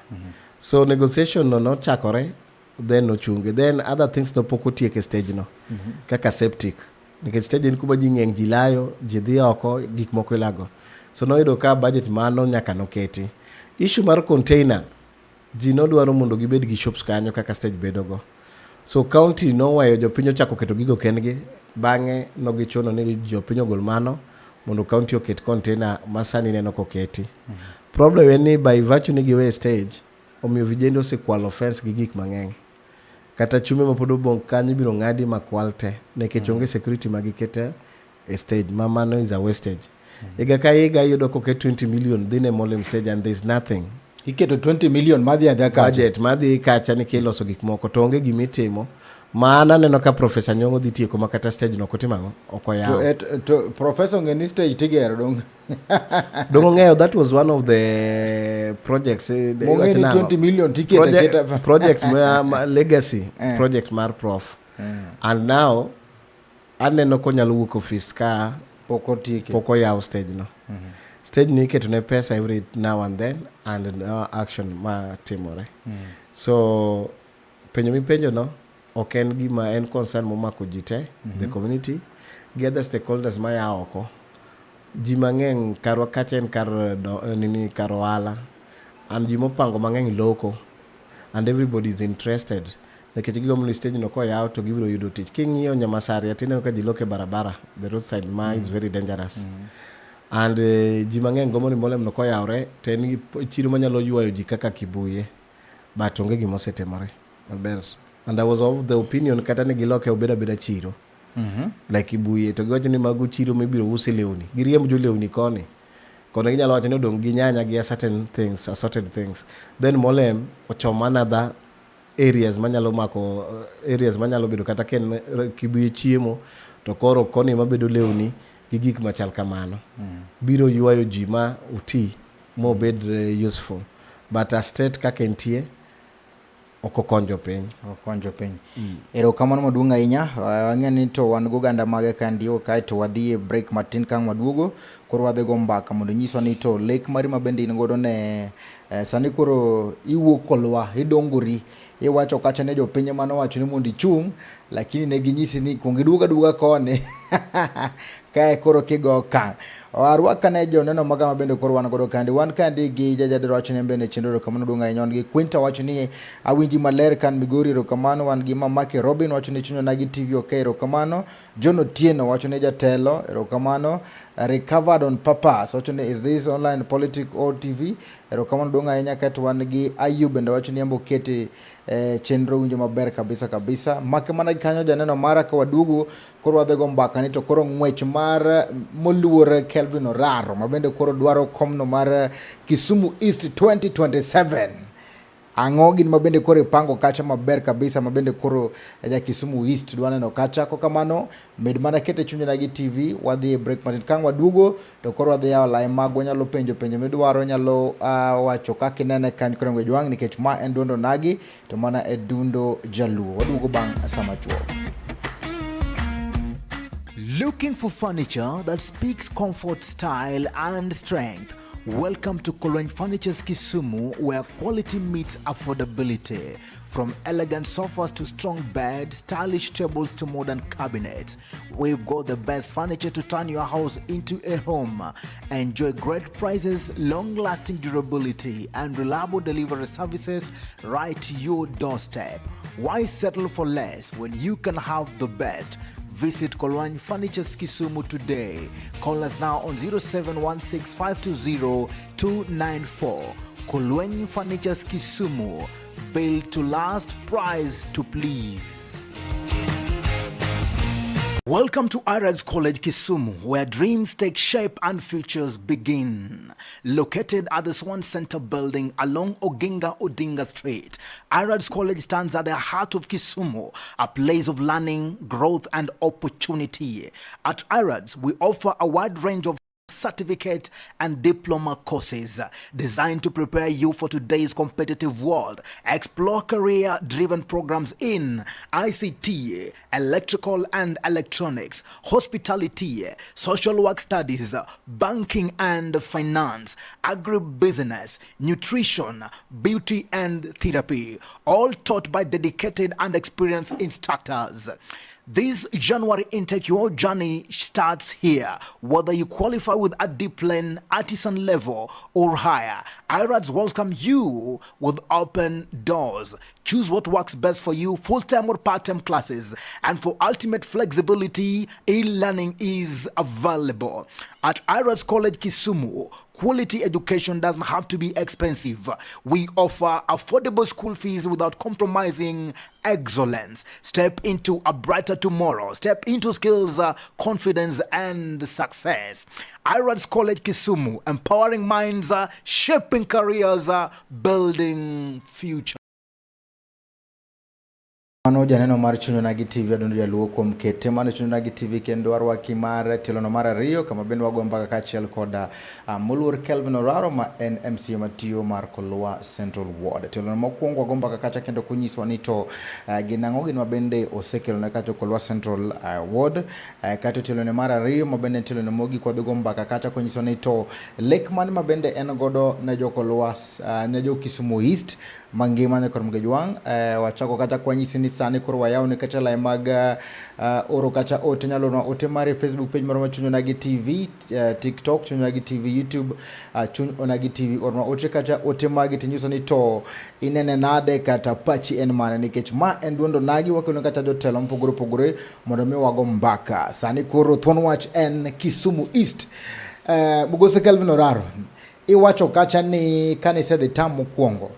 So negotiation no chakore, then no chunge. Then other things no poko tieke stage no. Kaka septic. Nikech stage en kuma ji ng'eny, ji layo, ji dhi oko, gik moko ilago. So noyudo ka budget mano nyaka noketi. Issue mar container, ji nodwaro mondo gibed gi shops kanyo kaka stage bedogo. So county nowayo jopiny ochako keto gigo kendgi, bang'e nogichuno ni jopiny ogol mano mondo county oket container masani neno koketi. Problem en ni by virtue ni giwe stage, omiyo vijende osekwalo fence gi gik mang'eny. Kata chume mapod obong' kanyo biro ng'adi makwal te nikech onge security magikete e stage, mano is a wastage. Higa ka higa yudo koket 20 million dhine molem stage and there is nothing. Iketo 20 million madhi adha kacha. Budget madhi kacha ni kiloso gik moko to onge gimitimo. Maana neno ka Professor Nyong'o dhi tieko makata stage no kotimango okoyawo. To Professor ngeni stage tigero dong. Dongo ng'eyo, that was one of the projects. Mongeni 20 million ticket project legacy project mar Prof. And now aneno ko nyalo wuok office ka poko yawo stage no. Stage ni iketo ne pesa every now and then and action ma timore. So penjo no ok en gima en concern momako ji te, the community, gi other stakeholders maya oko. Ji mang'eny karwa kacha en kar ohala. and ji mopango mang'eny loko and everybody is interested nikech gigombo ni stage no koyaw to gibiro yudo tich. King'iyo Nyamasari tineno ka ji loko e barabara, the roadside ma is very dangerous. And ji mang'eny gombo ni mbolea no koyawre to en chiro manyalo ywayo ji kaka Kibuye, but onge gima osetimore maber. And I was of the opinion kata ni giloke obeda beda chiro like Kibuye, to giwacho ni mago chiro mibiro usi lewni, giriemb jo lewni koni kono ginyalo wacho ni odong' gi nyanya gi certain things, assorted things. Then Molem ochom another areas manyalo mako areas manyalo bedo kata ken Kibuye chiemo to koro koni mabedo lewni gi gik machal kamano biro ywayo ji ma uti mo bed useful, but a state kaka entie okokonjo piny. Erokamano maduong' ahinya. Ang'e ni to wan go ganda mage kandio kae to wadhi e break matin kang maduogo koro wadhi go mbaka mondo nyiswa ni to lek mari mabende in godo ne sani koro iwuok kolwa idongori iwacho kacha ne jopinye mano wacho ni mondo ichung', lakini ne ginyisi ni kuong iduoga kone kae koro kigo ka arwaka ne joneno maga mabende koro wan godo kandi wan kandi gi jajadero wacho ni bende chenro kamano duong' ahinya gi Quinta wacho ni awinji maler kan Migori erokamano. Wan gi mamake Robin wacho ni chunyo nagi TV okay erokamano. John Otieno wacho ni jatelo erokamano. Recovered on purpose wacho ni is this online politics or TV erokamano duong' ahinya. Kato wan gi Ayub bende wacho ni ambo kete chenro winjo maber kabisa make mana kanyo janeno mara ka wadugu koro wadhi go mbaka ni to koro ng'wech mar moluor Kelvin Oraro mabende koro dwaro komno mar Kisumu East 2027. Ang'o gin mabende koro ipango kacha maber kabisa mabende koro ja Kisumu East dwaneno kacha kokamano med mana kete chunye nagi TV. Wadhi e break matin kang wadugo to koro wadhi yawo lai magwa nyalo penjo midwaro nyalo wacho kaka inene kanyo koro ngwe jwang' nikech ma en dundo nagi to mana e dundo jaluo. Wadugo bang' sama chuo. Looking for furniture that speaks comfort, style and strength? Welcome to Kolweny Furniture's Kisumu, where quality meets affordability. From elegant sofas to strong beds, stylish tables to modern cabinets, we've got the best furniture to turn your house into a home. Enjoy great prices, long-lasting durability, and reliable delivery services right to your doorstep. Why settle for less when you can have the best? Visit Kolweny Furniture's Kisumu today. Call us now on 0716-520-294. Kolweny Furniture's Kisumu. Built to last, price to please. Welcome to IRADS College Kisumu, where dreams take shape and futures begin. Located at the Swan Center building along Oginga Odinga Street, IRADS College stands at the heart of Kisumu, a place of learning, growth and opportunity. At IRADS, we offer a wide range of certificate and diploma courses designed to prepare you for today's competitive world. Explore career-driven programs in ICT, electrical and electronics, hospitality, social work studies, banking and finance, agribusiness, nutrition, beauty and therapy, all taught by dedicated and experienced instructors. This January intake, your journey starts here. Whether you qualify with a discipline, artisan level or higher, IRADS welcome you with open doors. Choose what works best for you, full-time or part-time classes. And for ultimate flexibility, e-learning is available. At IRADS College Kisumu, quality education doesn't have to be expensive. We offer affordable school fees without compromising excellence. Step into a brighter tomorrow. Step into skills, confidence, and success. IRADS College Kisumu, empowering minds, shaping careers, building future. Mano janeno mar Chunyo Nagi TV adondo jaluo kuom kete mano Chunyo Nagi TV kendo arwaki mar tilono mar ariyo kama bende wago mbaka kachiel koda moluor Kelvin Oraro ma en MC matiyo mar Kolwa Central Ward. Tilono mokwongo wago mbaka kacha kendo kunyiswa ni to ginang'o gin mabende osekelo na kacho Kolwa Central Ward. Kato tilono mar ariyo mabende tilono mogik wadhigo mbaka kacha kunyiswa ni to lek mane mabende en godo na jo Kolwa na jo Kisumu East mangima ne korom gejwang wachako kata kwanyisi ni sani koro wayaw ne kacha lai mag oro kacha ote nyalo no ote mari Facebook page moro machunyo nagi TV, TikTok chunyo nagi TV, YouTube chunyo nagi TV oro ote kacha ote magi tinyuso ni to inene nade kata pachi en mana nikech ma en duondo nagi wakino kata jotelo mpogore mondo mi wago mbaka sani koro thuon wach en Kisumu East. Mugose Kelvin Oraro iwacho kacha ni kanise the tam mokwongo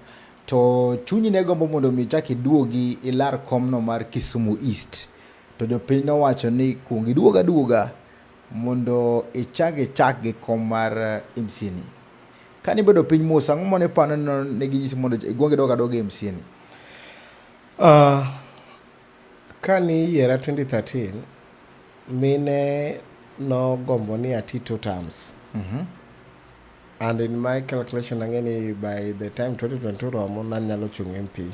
to chunyi ne gombo mondo mi chaki duogi ilar komno mar Kisumu East to jopiny nowacho ni kuongi duoga mondo chak gi kom mar MCA. Kani bedo piny Musa ng'o mane pano ne ginyisi mondo igwonge doga MCA ni? Kani yera 2013 mine no gombo ni ati 2 terms. And in my calculation angeni by the time 2022 romo nanyalo chung MP.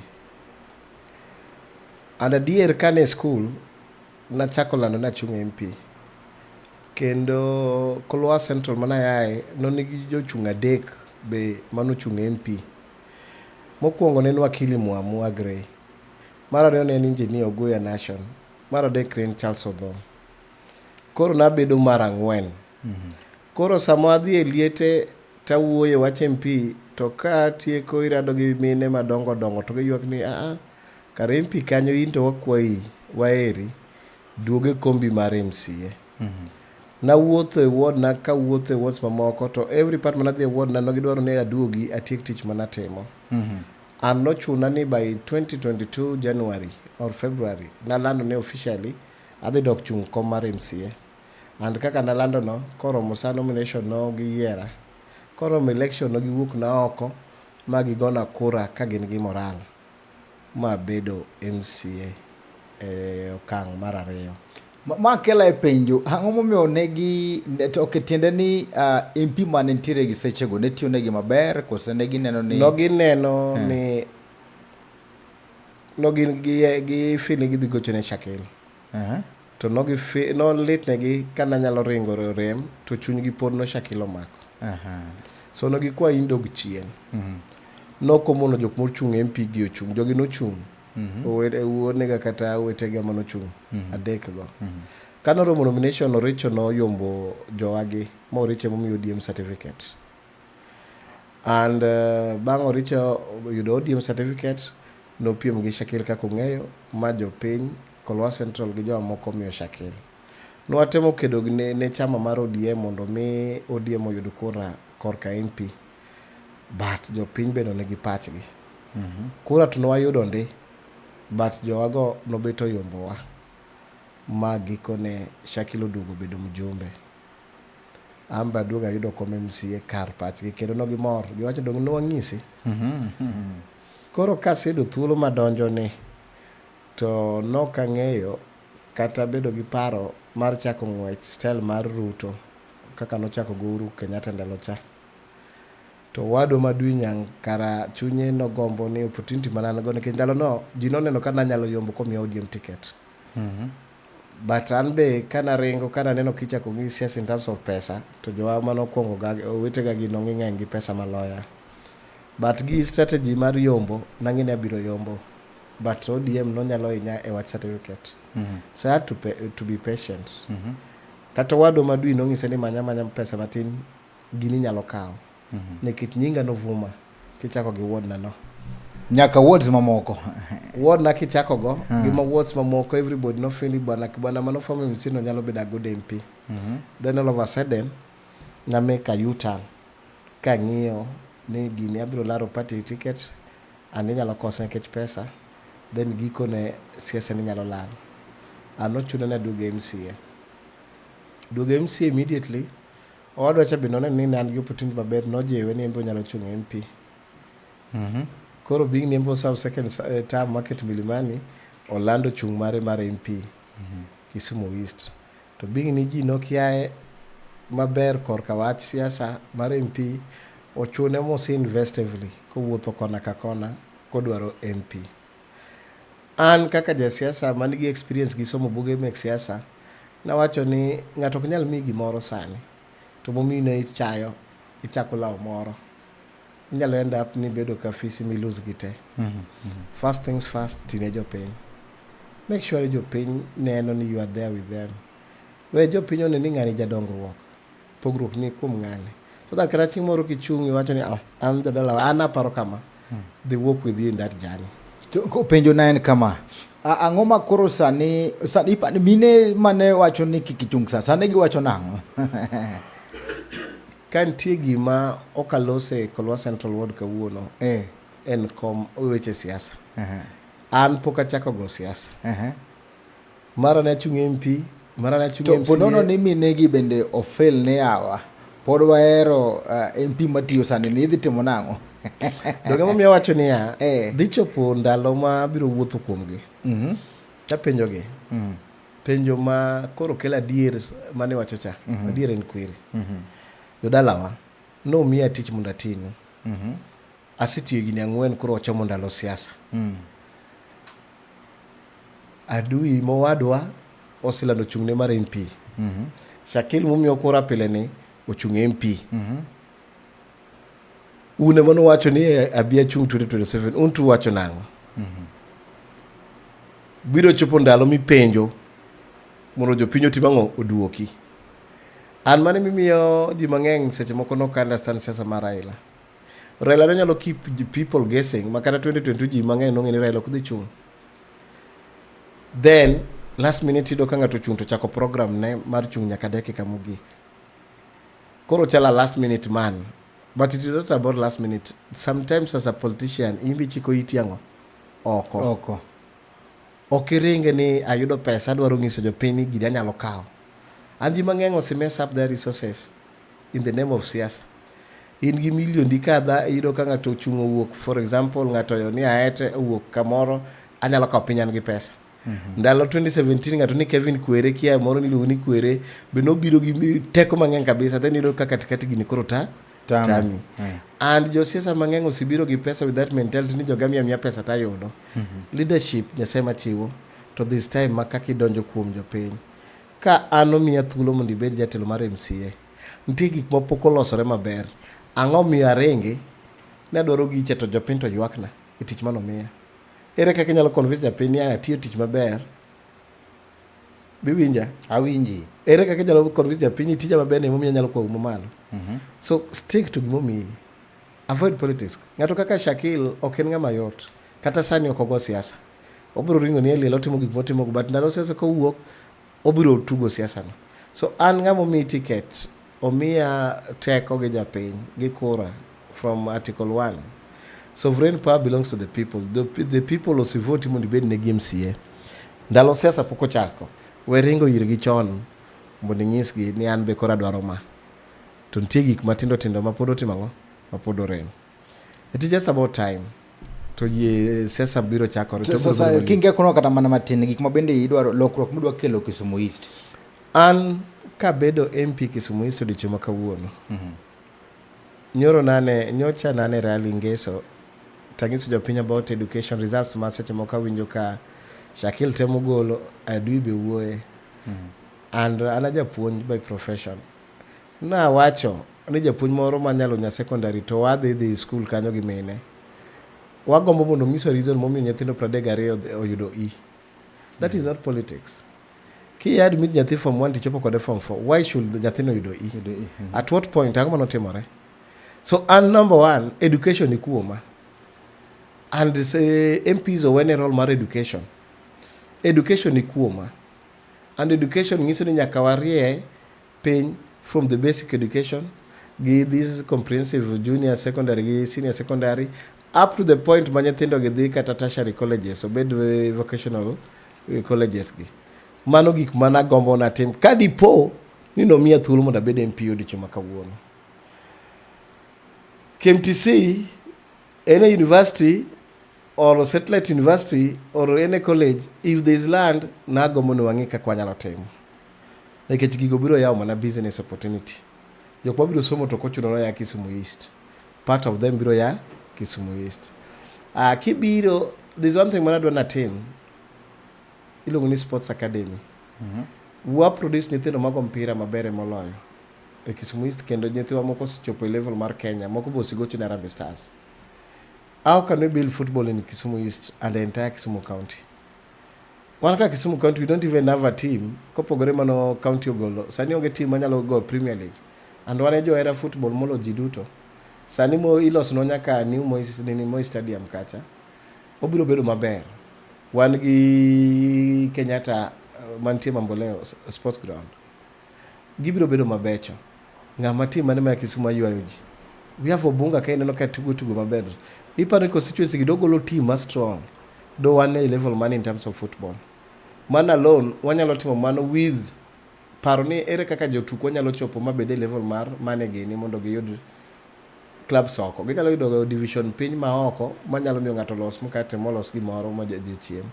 And adier kane school nachako lando na chung MP. Kendo Kolwa Central manayae nonigi jochung adek be manochung MP. Mokwongo ne en wakili Mwamua Gray. Mar ariyo ne en engineer Ogoya Nation. Mar adek ne en Charles Odho. Koro nabedo mar ang'wen. Koro sama adhi e liete tawuoye wach MP to ka tieko irado gi mine madongo to giywak ni kare MP kanyo in to wakwayi waeri duoge kombi mar MCA. Nawuotho e ward na ka wuotho e wards mamoko to every part manadhi e ward na nogidwaro ni aduogi atiek tich manatimo. And nochuna ni by 2022 January or February nalando ne officially adhi dok chung kom mar MCA. And kaka nalando no koro musa nomination no gi yiera. Koro election no giwuok na oko ma gigona kura ka gin gi moral ma bedo MCA okang' mar ariyo. Ma kela e penjo ang'o momiyo negi to tiende ni MP mane ntiere gi sechego ne tiyo negi maber kose negi neno ni nogineno ni nogin gi feeling gidhi gochone Shakil. To no lit negi kana nyalo ringo rem to chunygi pod no Shakil omako. So nogikwa indog chien. Nokomono jok mochung MP gi ochung jogi nochung. Uonega kata wetega manochung adek go. Kano romo nomination Oricho no yombo joagi ma Oricho momiyo ODM certificate. And bang' Oricho yudo ODM certificate no piem gi Shakil kako ng'eyo ma jopiny Kolwa Central gi jowa moko miyo Shakil. Nwatemo kedo ne chama mar ODM mondo mi ODM oyud kura korka MP. But jopiny bedo negi pachgi. Kura to nwayudo ndi but jowago nobeto yombowa ma gikone Shakil oduogo bedo mjumbe. Amba duoga yudo kom MCA kar pachgi kendo nogimor giwacho dong' nwang'isi. Koro kasedo thuolo madonjo ni to nokang'eyo kata bedo gi paro mar chako ng'wech style mar Ruto kaka nochako go Uhuru Kenyatta ndalo cha. To wado madunyang kara chunye no gombo ni opportunity manana go nikech ndalo no ji noneno kana nyalo yombo komiyo ODM ticket. But an be kana ringo kana neno kichako gi siasa in terms of pesa to jowa manokwongo owetega gi nong'eny gi pesa maloya. But gi strategy mar yombo nang'ini abiro yombo. But ODM no nyalo inya e watch certificate. So I had to be patient. Kata wado madui nong'ise ni manya pesa matin gini nyalo kawo. Nikech nyinga novuma kichako gi ward na no. Nyaka wards mamoko. Ward na kichako go gima wards mamoko everybody no feel bwana manofomo MCA no nyalo bedo a good MP. Then all of a sudden na make a U-turn ka ng'iyo ni gini abiro laro party ticket and nyalo kosa nikech pesa then giko ne siasa ni nyalo lal. Ano chuno na duogo MCA. Duogo MCA immediately owadwa cha binone ni nan gi opportunity maber nojewe ni embo nyalo chung MP. Koro being ni embo serve second term market Milimani Orlando chung mare mar MP Kisumu East. To being ni ji nokiae maber korka wach siasa mar MP ochune mos invest heavily kowuotho kona ka kona kodwaro MP. An kaka ja siasa manigi experience gi somo buge mek siasa nawacho ni ng'ato ok nyal mi gimoro sani to momiyi ne ichayo ichako lawo moro inyalo end up ni bedo ka fisi mi lose gite. First things first, tine jopiny. Make sure jopiny neno ni you are there with them. We jopiny one ni ng'ani jadongruok. Pogruok ni kuom ng'ani. So that kata chieng' moro kichung' iwacho ni an jadala, an aparo kama. They work with you in that journey. Ko penjo na en kama. Ang'o ma koro sani mine mane wacho ni kikichung' sani giwacho nang'o? Ka nitie gima okalose Kolwa Central Ward kawuono en kom weche siasa. An pok achako go siasa. Mara ne achung' MP, mara ne achung' MCA. To nono ni minegi bende ofel ne yawa. Pod wahero MP matiyo sani ni idhi timo nang'o? Doge momiyo wacho niya, dhi chopo ndalo ma biro wuotho kuomgi. Tapenjogi. Penjo ma koro kelo adier mane wacho cha. Adier en kwiri. Jodalawa, no miya tich mondo atimo. Asetiyo gini 4 koro wachomo ndalo siasa. Adui mowadwa osilando chung'ne mar MP. Shakil momiyo kora pile ni ochung' MP. Une mano wacho ni abia chung' 2027, untu wacho nang'o. Biro chopo ndalo mipenjo mondo jopiny otim ang'o oduoki. An mane mimiyo ji mang'eny seche moko no understand siasa mar Raila. Raila ne nyalo keep the people guessing, makata 2022 ji mang'eny nong'e ni Raila kudhi chung'. Then last minute ido ka ng'ato chung' to chako program ne mar chung' nyaka dakika mogik. Koro chala last minute man. But it is not about last minute. Sometimes as a politician, imbi chiko iti ang'o? Oko. Okiringe ni ayudo pesa adwaro ng'iso jopiny ni gini anyalo kawo. Anji mang'eny osemess up their resources in the name of siasa. In gi million di kadha iyudo ka ng'ato chung' owuok, for example ng'ato ni aete owuok kamoro anyalo kawo piny an gi pesa. Ndalo 2017 ng'ato ni Kevin Kwere kia moro niluongo ni Kwere be nobiro gi teko mang'eny kabisa, then iyudo ka katikati gini koro tami. And josiasa mang'eny osibiro gi pesa with that mentality ni jogami miya pesa tayudo. Leadership Nyasaye machiwo to this time makaki donjo kuom jopiny. Ka ano miya thuolo mondo ibed jatelo mar MCA. Nitie gik mapok olosore maber. Ang'o miyo aringi ne adwaro giche to jopiny to ywakna e tich mano miya. Ere kaka inyalo convince japiny ni atiyo tich maber? Biwinja? Awinji. Ere kaka inyalo convince japiny ni tija maber ne momiyo nyalo kwa malo. So stick to gimomiyi. Avoid politics. Ng'ato kaka Shakil ok en ng'ama yot. Kata sani ok ogo siasa. Obiro ringo ni liel otimo gik motimo, but ndalo siasa kowuok obiro tugo siasa no. So an ng'ama omiyi ticket, omiya teko gi japiny gi kura from Article 1. Sovereign power belongs to the people. The people osivoti mondo ibed ne gi MCA. Ndalo siasa pok ochako. We ringo irgi chon mondo inyisgi ni an be kora dwaro ma. To nitie gik matindo tindo ma pod otimo ang'o? Ma pod orem. It is just about time. To ye siasa biro chakore. Sasa kinge kono kata mana matin gik mabende idwaro lokruok mudwa kelo Kisumu East. An ka bedo MP Kisumu East odicho makawuono. Nyoro nyocha nane rally Ngeso. Tangiso jopiny about education results ma seche moko winjo ka Shakil temo golo adui be wuoye. And ana japuonj by profession. Na wacho ni japuonj moro manyalo nya secondary to wadhi school kanyo gi mine. Wagombo mondo ngiso reason momiyo nyithindo 32 oyudo E. That is not politics. Ki admit nyathi form 1 tichopo kode form 4. Why should the nyathino yudo E? At what point ang'o manotimore? So and number 1, education ni kuoma. And say MPs owene role mar education. Education ni kuoma. And education ngiso ni nyaka warie piny from the basic education gi this comprehensive junior secondary gi senior secondary up to the point ma nyithindo gi dhi kata tertiary colleges obed vocational colleges gi. Mano gik mana gombo na tim kadipo ni nomiya thuolo mondo abed MP odicho makawuono. KMTC any university or satellite university or any college, if there is land na gombo no wangi ka kwanyalo timo. Nikech gigo biro yawo mana business opportunity. Jok mabiro somo to kochuno ya Kisumu East. Part of them biro ya Kisumu East. Kibiro, there's one thing manadwa natim. Iluongo ni Sports Academy. Wa produce nyithindo mago mpira mabere moloyo. e Kisumu East kendo nyithiwa moko osechopo e level mar Kenya, moko be osegocho ne Harambee Stars. How can we build football in Kisumu East and the entire Kisumu County? Wan ka Kisumu County, we don't even have a team. Kopogore mano county ogolo. Sani onge team manyalo go Premier League. And wane johera football molo ji duto. Sani mo ilos no nyaka New Moi Stadium kacha. Obiro bedo maber. Wan gi Kenyatta mantie Mamboleo Sports Ground. Gibiro bedo mabecho. Ng'ama team mane ma Kisumu ayuayo ji. We have Obunga ka ineno ka tugo maber. Iparo constituency gidogolo team ma strong. Do one level man in terms of football. Man alone, wanyalo timo mano with paro ni ere kaka jotuk wanyalo chopo mabede level mar mane gini mondo giyud club soko. Ginyalo yudo division piny ma oko manyalo miyo ng'ato los mokate molos gimoro ma jochiem.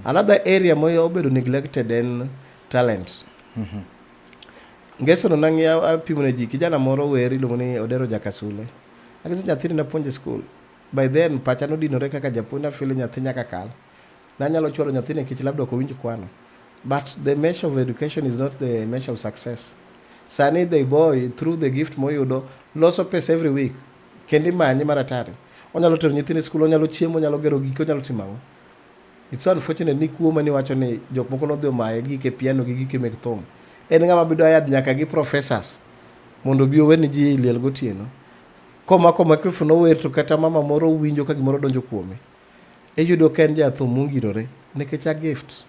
Another area moyo obedo neglected en talent. Ngeso no nangia apimone ji kijana moro weri luongo ni Odero Jakasule. Akisi nyathini na puonje school. By then pacha no dinore kaka japuonja feel nyathi nyaka kal. Nanyalo chwaro nyathini kich labda ok owinj kwano. But the measure of education is not the measure of success. Sani the boy through the gift moyudo loso pesa every week. Kendi manyi maratari. Onyalo tero nyithini school, onyalo chiemo, onyalo gero gik, onyalo timo. It's so unfortunate ni kuo mani wacho ni jok moko no dhi omaye gike piano gi gike mek thum. En ng'ama bedo ayad nyaka gi professors mondo bi oweni ji liel gotieno. Komako microphone ower to kata mama moro winjo ka gimoro donjo kuome. Eyudo ka en jathum mongirore nikech a gift.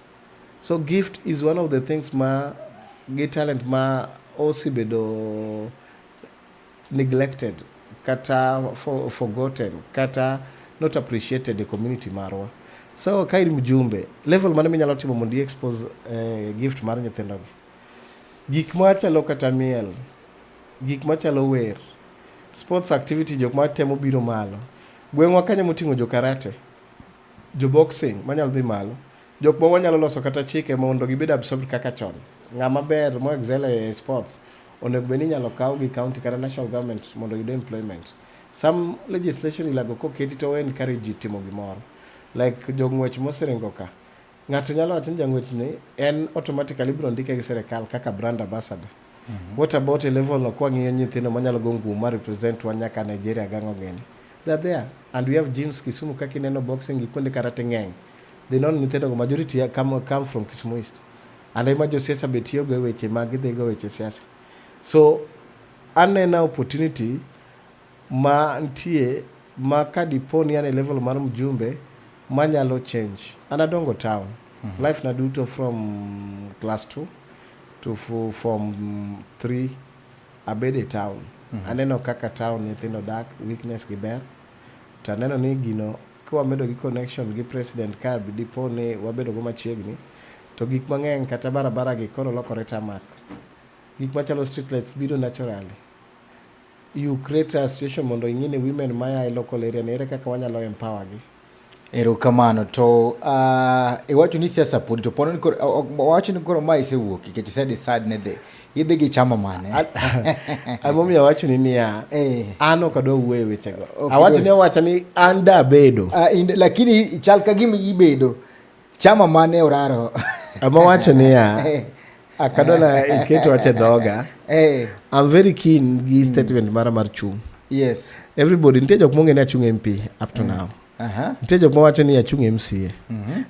So gift is one of the things ma gi talent ma osebedo neglected kata forgotten kata not appreciated the community marwa. So kairi mjumbe level mane minyalo timo mondo expose gift mar nyithindogi. Gik machalo kata miel, gik machalo wer, sports activity jok ma temo biro malo. Gwengwa Kenya motingo jo karate, jo boxing manyalo dhi malo. Jok ma wanyalo loso kata chike mondo gibed absorbed kaka chon. Ng'ama ber mo excel e sports onego beni nyalo kaw gi county kata national government mondo yudo employment. Some legislation ilago koketi to encourage timo gimoro. Like jong'wech moseringo ka. Ng'ato nyalo wacho ni jang'wech ni en automatically biro ndike gi serikal kaka brand ambassador. What about a level no kwa ng'iyo nyithindo manyalo go nguma represent wa nyaka Nigeria gango gini. They're there. And we have gyms Kisumu kaka ineno boxing gi kuonde karate ng'eny. The non-nyithindo majority come from Kisumu East. And ima jo siasa betiyo go weche mag gidhi go weche siasa. So anena opportunity ma ntie ma kadiponi ane level mar mjumbe manyalo change. Anadongo town. Life na duto from class 2 to form 3 abede town. Aneno kaka town nyithindo dak, weakness gi ber. To aneno ni gino kwa medo gi connection gi president ka dipo ni wabedo go machiegni. To gik mang'eny kata barabara gi koro lokore tamak. Gik machalo street lights biro naturally. You create a situation mondo ing'ine women maya e local area nere kaka wanyalo empower gi. Erokamano to iwacho ni siasa pod to pono wacho ni koro mai sewuok nikech said sad ne the idhi gi chama mane amomi awacho ni niya an ok adwa wuoyo weche go awacho ni awacho ni anda bedo lakini chal ka gima ibedo chama mane oraro amawacho niya akadona iketo wache dhoga I'm very keen gi statement mar chung. Yes, everybody ntie jok monge ni achung MP up to now. Ntie jok mawacho ni achung MCA.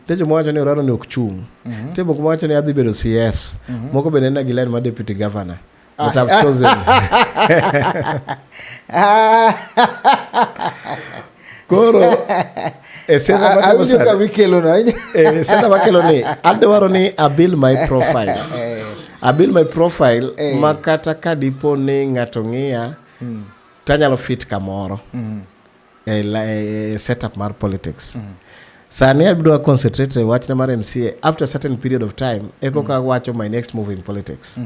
Ntie jok mawacho ni oraro ni ok chung. Ntie jok mawacho ni adhi bedo CS. Moko bende na gilen ma deputy governor. But I've chosen. Koro sasa wikelo na sasa wakelo ni adwaro ni I build my profile. I build my profile makata kadipo ni ng'ato ng'iya tanyalo fit kamoro. Setup mar politics. Sani abdo concentrate watch na mar MCA after a certain period of time eko ka wacho my next move in politics.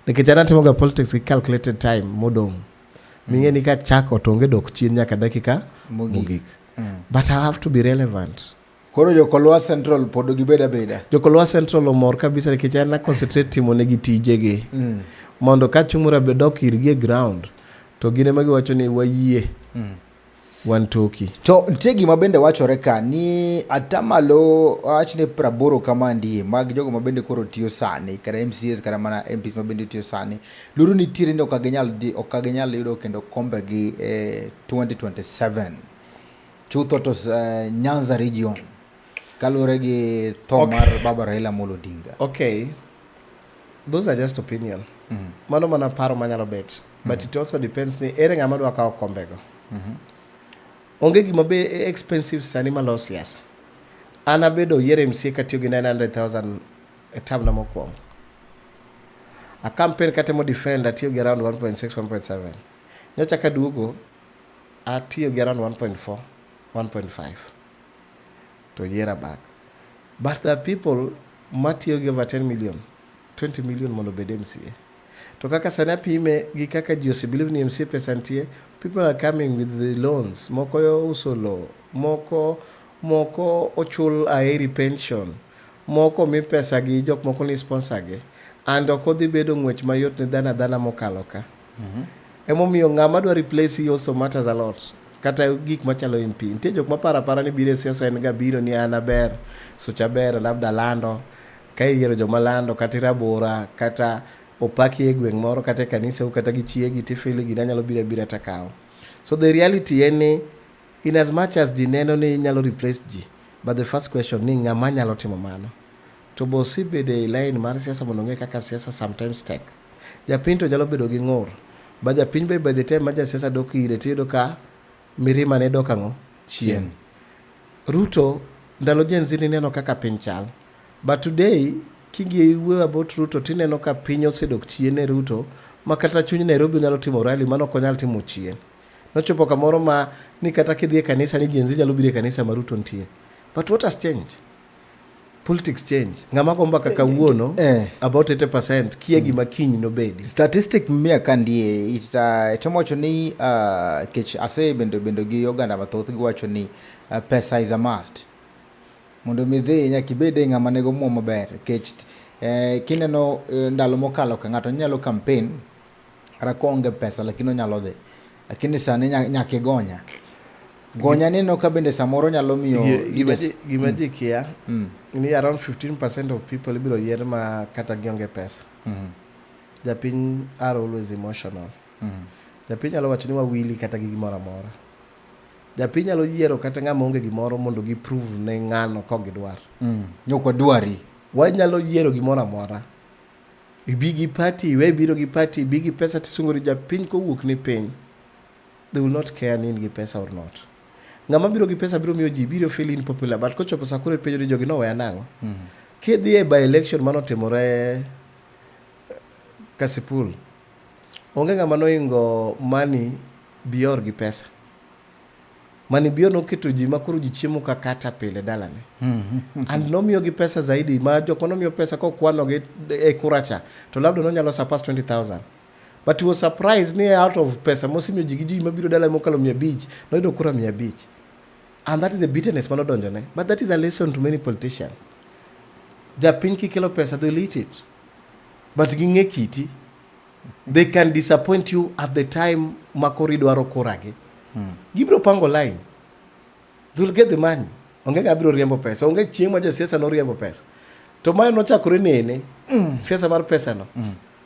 Nikijana timoga politics ki calculated time modong. Minge ni ka chako tonge dok chien nyaka dakika mogik. But I have to be relevant. Koro Jokolwa Central podo gibeda beda. Jokolwa Central omor kabisa nikijana concentrate timo negi tijegi. Mondo ka chumura bedok irgie ground to gine magi wacho ni wayie. wan toki. To nitie gima bende wachore ka ni atamalo wachne 80 kama ndie mag jogo mabende koro tiyo sani kata MCAs kata mana MPs mabende tiyo sani luru nitiere ni ok ginyal yudo kendo kombe gi 2027 chutho to Nyanza region kalure gi tho mar Baba Raila Amolo Odinga. Okay, those are just opinion. Mano mana paro manyalo bet, but it also depends ni ere ng'ama dwa kawo kombego. Onge gima be expensive sani malo siasa. An abedo yiero MCA katiyo gi 900,000 e term na mokwongo. A campaign katemo defend atiyo gi around 1.6, 1.7. Nyocha kaduogo atiyo gi around 1.4, 1.5 to yiera back. But there are people matiyo gi over 10 million, 20 million mondo bed MCA. To kaka sani apime gi kaka ji osebelieve ni MCA pesa nitie, people are coming with the loans. Moko yo uso lo, moko ochul aeri pension, moko mi pesa gi jok moko ni sponsor gi, and ok odhi bedo ng'wech mayot ni dhana mokalo ka. Emomiyo ng'ama dwa replace you also matters a lot. Kata gik machalo MP. Nitie jok mapara ni biro siasa en ga biro ni an aber, sucha ber, labda lando, ka yiero joma lando, kata rabora, kata opaki e gweng' moro, kata kanisa, kata gi chiegi tifili gi nyalo bira takao. So the reality eni, in as much as ji neno ni nyalo replace ji, but the first question ni ng'ama nyalo timo mano. To bosi bede line mar siasa mondo ng'e kaka siasa sometimes tek. Japiny to nyalo bedo gi ng'ur. Ba japiny by the time ma ja siasa dok ire tiyudo ka mirima ne dok ang'o? Chien. Ruto, ndalo Gen Z ni neno kaka piny chal. But today, kingi we about Ruto, tineno ka piny osedok chien e Ruto, ma kata chuny Nairobi nyalo timo rally, mano ok onyal timo chien. Nochopo kamoro ma ni kata kidhi e kanisa ni Gen Z nyalo biro e kanisa ma Ruto nitie. But what has changed? Politics change. Ng'ama gomba kaka wuono about 80% kia gima kiny no bedi. Statistic mia kandie itomocho ni kech ase bendo gi oganda mathoth giwacho ni pesa is a must. Mondo midhi nyaka ibede ng'ama nego mo maber kech kineno ndalo mokalo ka ng'ato nyalo campaign rakonge pesa lakini onyalo dhi. Lakini sani nyaka gonya. Gonya neno ka bende samoro nyalo miyo gima ji kia ni around 15% of people ibiro yier ma kata gionge pesa. Japiny are always emotional. Japiny nyalo wacho ni wawili kata gi gimoro amora. Japiny nyalo yiero kata ng'ama onge gimoro mondo gi prove ne ng'ano ka gidwar. Nyoko dwari. Wanyalo yiero gimoro amora. Ibi gi party, we biro gi party, ibi gi pesa tisungori japiny kowuok ni piny. They will not care ni in gi pesa or not. Ng'ama biro gi pesa biro miyo ji biro feel unpopular, but kochopo sakure penjo ni jogi no weya nang'o. Kidhi e by election manotimore Kasipul, onge ng'ama noingo mani bior gi pesa. Mani bior noketo ji makoro ji chiemo ka kata pile dalane. And nomiyo gi pesa zaidi, ma jok manomiyo pesa kokwano gi e kuracha, to labda no nyalo surpass 20,000. But he was surprised ni out of pesa mosimiyo ji mabiro dala mokalo 500 noyudo kura 500. And that is the bitterness mano donjone. But that is a lesson to many politicians. Japiny kikelo pesa, they'll eat it. But ginge kiti, they can disappoint you at the time makori dwaro kurage. Gibro pango line. They'll get the money. Onge gabiro riembo pesa. Onge chieng' ma ja siasa no riembo pesa. To mayo nochakore nene, siasa mar pesa no.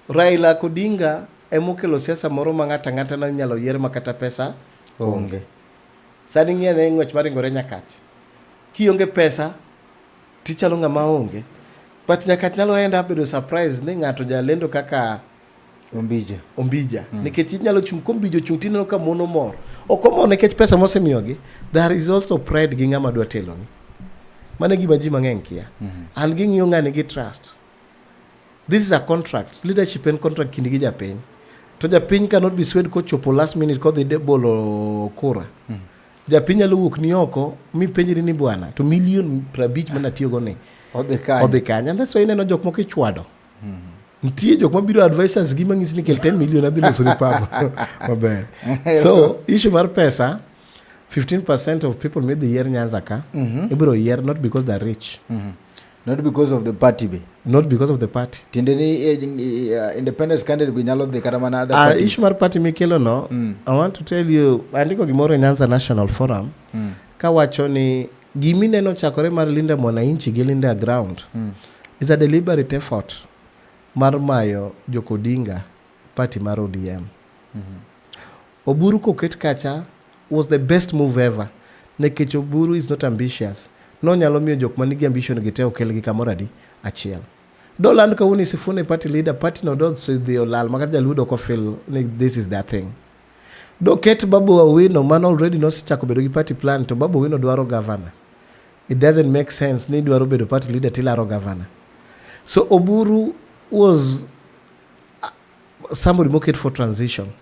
Raila Odinga emokelo siasa moro ma ng'ata na nyalo yier makata pesa onge. Sani ng'iane ng'wech maringore nyakach. Kionge pesa, tichalo ng'ama onge. But nyakach nyalo enda bedo surprise ni ng'ato jalendo kaka Ombija. Nikech nyalo chung kombijo chung tineno ka mono mor. Okomo nikech pesa mosemiyogi. There is also pride gi ng'ama dwa telo ni. Mane gima ji mang'eny kia. An ging'iyo ng'ani gi trust. This is a contract. Leadership and contract kindi gi japiny. To japiny cannot be swayed kochopo last minute kodhi bolo kura. Japiny nyalo wuok ni oko mi penjri ni bwana to million 50 mana tiyo go ni odhi kanya. And that's why ineno jok moko ichwado. Ntie jok mabiro advisors gi mang'isi ni kel 10 million adhi loso ni pabo maber. So issue mar pesa, 15% of people made the year Nyanza ka ibiro year not because they're rich. Not because of the party be. Not because of the party. Tiende ni independence candidate be nyalo dhi kata mana other parties. Issue mar party mikelo no, I want to tell you, andiko gimoro e Nyanza National Forum, kawacho ni gimineno chakore mar Linda Mwananchi gi Linda Ground is a deliberate effort mar mayo Joko Odinga party mar ODM. Oburu koket kacha was the best move ever. Nekech Oburu is not ambitious. No nyalo miyo jok manigi ambition gite okel gi kamoro adi achiel. Do land ka uni Sifuna party leader, party no do so the olal makata jaludo ko feel this is their thing. Do ket Babu Owino man already no si chako bedo gi party plan to Babu Owino dwaro governor. It doesn't make sense ni dwaro bedo party leader till aro governor. So Oburu was somebody market for transition.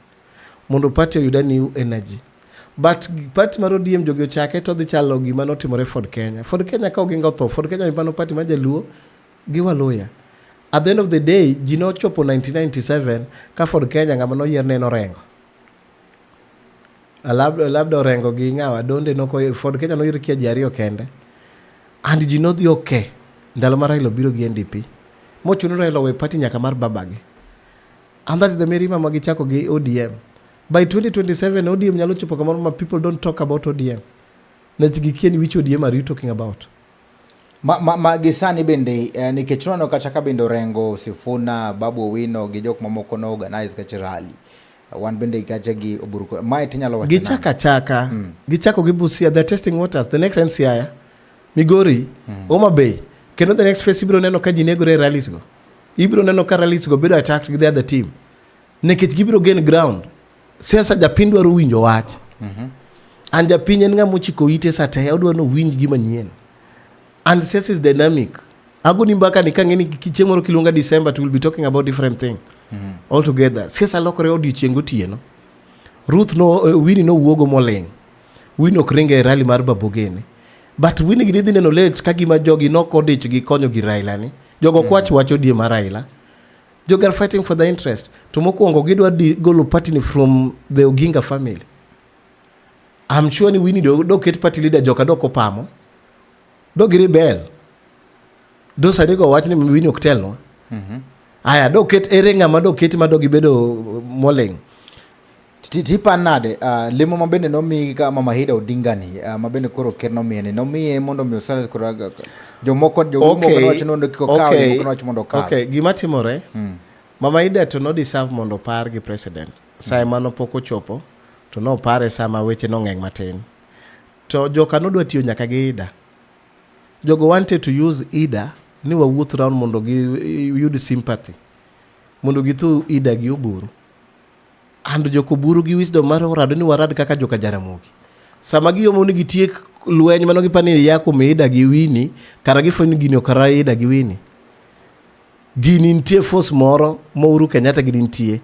Mondo party yuda new energy. But party mar ODM jogi ochake to dhi chalo gima notimore Ford Kenya. Ford Kenya ka oginga tho. Ford Kenya impano party ma jaluo gi Waluya. At the end of the day, ji nochopo 1997 ka Ford Kenya ngama noyier ne norengo. Labda orengo gi ng'awa donde noko Ford Kenya noyier kia ji ariyo kende. And ji nodhi okay. Ndalo mar Raila biro gi NDP. Mochuno Raila we party nyaka mar babage. And that is the mirima magichako gi ODM. By 2027, ODM nyalo chopo kamoro ma people don't talk about ODM. Nechigikieni which ODM are you talking about? Gisani bende nikech nono kachaka bende Orengo, Sifuna, Babu Owino gi jok mamoko no organize kacha rally. Wan bende kacha gi Oburu. Mae tinyalo wacho. Gichaka. Gichako gi Busia, they're testing waters. The next NCI, Migori, Homa Bay. Kendo the next phase ibiro neno ka ji negore rallies go. Ibiro neno ka rallies go bedo attacked with the other team. Nikech gibiro gain ground. Siasa japiny dwaro winjo wach. And japiny en ng'ama ochiko ite sate, odwaro no winj gima nyien. And siasa is dynamic. Agoni mbaka ni kang'eni chieng' moro kilunga December to will be talking about different thing altogether. Siasa lokore odiochieng' gotieno. Ruth no Winnie no wuogo moling. Winnie ok ringe rally mar Babogene. But Winnie gidhi neno late ka gima jogi nokodich gi konyo gi Raila ni. Jogo kwach wacho die mar Raila. Jogi are fighting for the interest. To mokwongo gidwa golo party ni from the Oginga family. I'm sure ni Winnie do ket party leader joka do kopamo. Do gi rebel. Do sadego wach ni Winnie ok tel no. Aya do ket ere ng'ama do ket ma do gibedo moleng. Tipa nade lemo mabende nomi ka Mama Hida Odinga ni mabende koro ker nomiene nomiye mondo mi osales koro jomoko wacho mondo kiko kaw jomoko wacho mondo kaw. Okay, gima timore Mama Hida to no deserve mondo par gi president. Sa mano poko chopo to no pare sama weche no ng'eng matin. To joka no dwa tiyo nyaka gi Hida. Jogo wanted to use Hida ni wawuoth round mondo gi yud sympathy. Mondo gitu Hida gi Oburu. And Joko Buru gi wisdom mar orado ni warad kaka joka Jaramogi. Sama gi yomo ni gitiek lweny mano gipani yako Hida gi Winnie, kara gifwenyo gini okara Hida gi Winnie. Gini nitie force moro ma Uhuru Kenyatta gini nitie.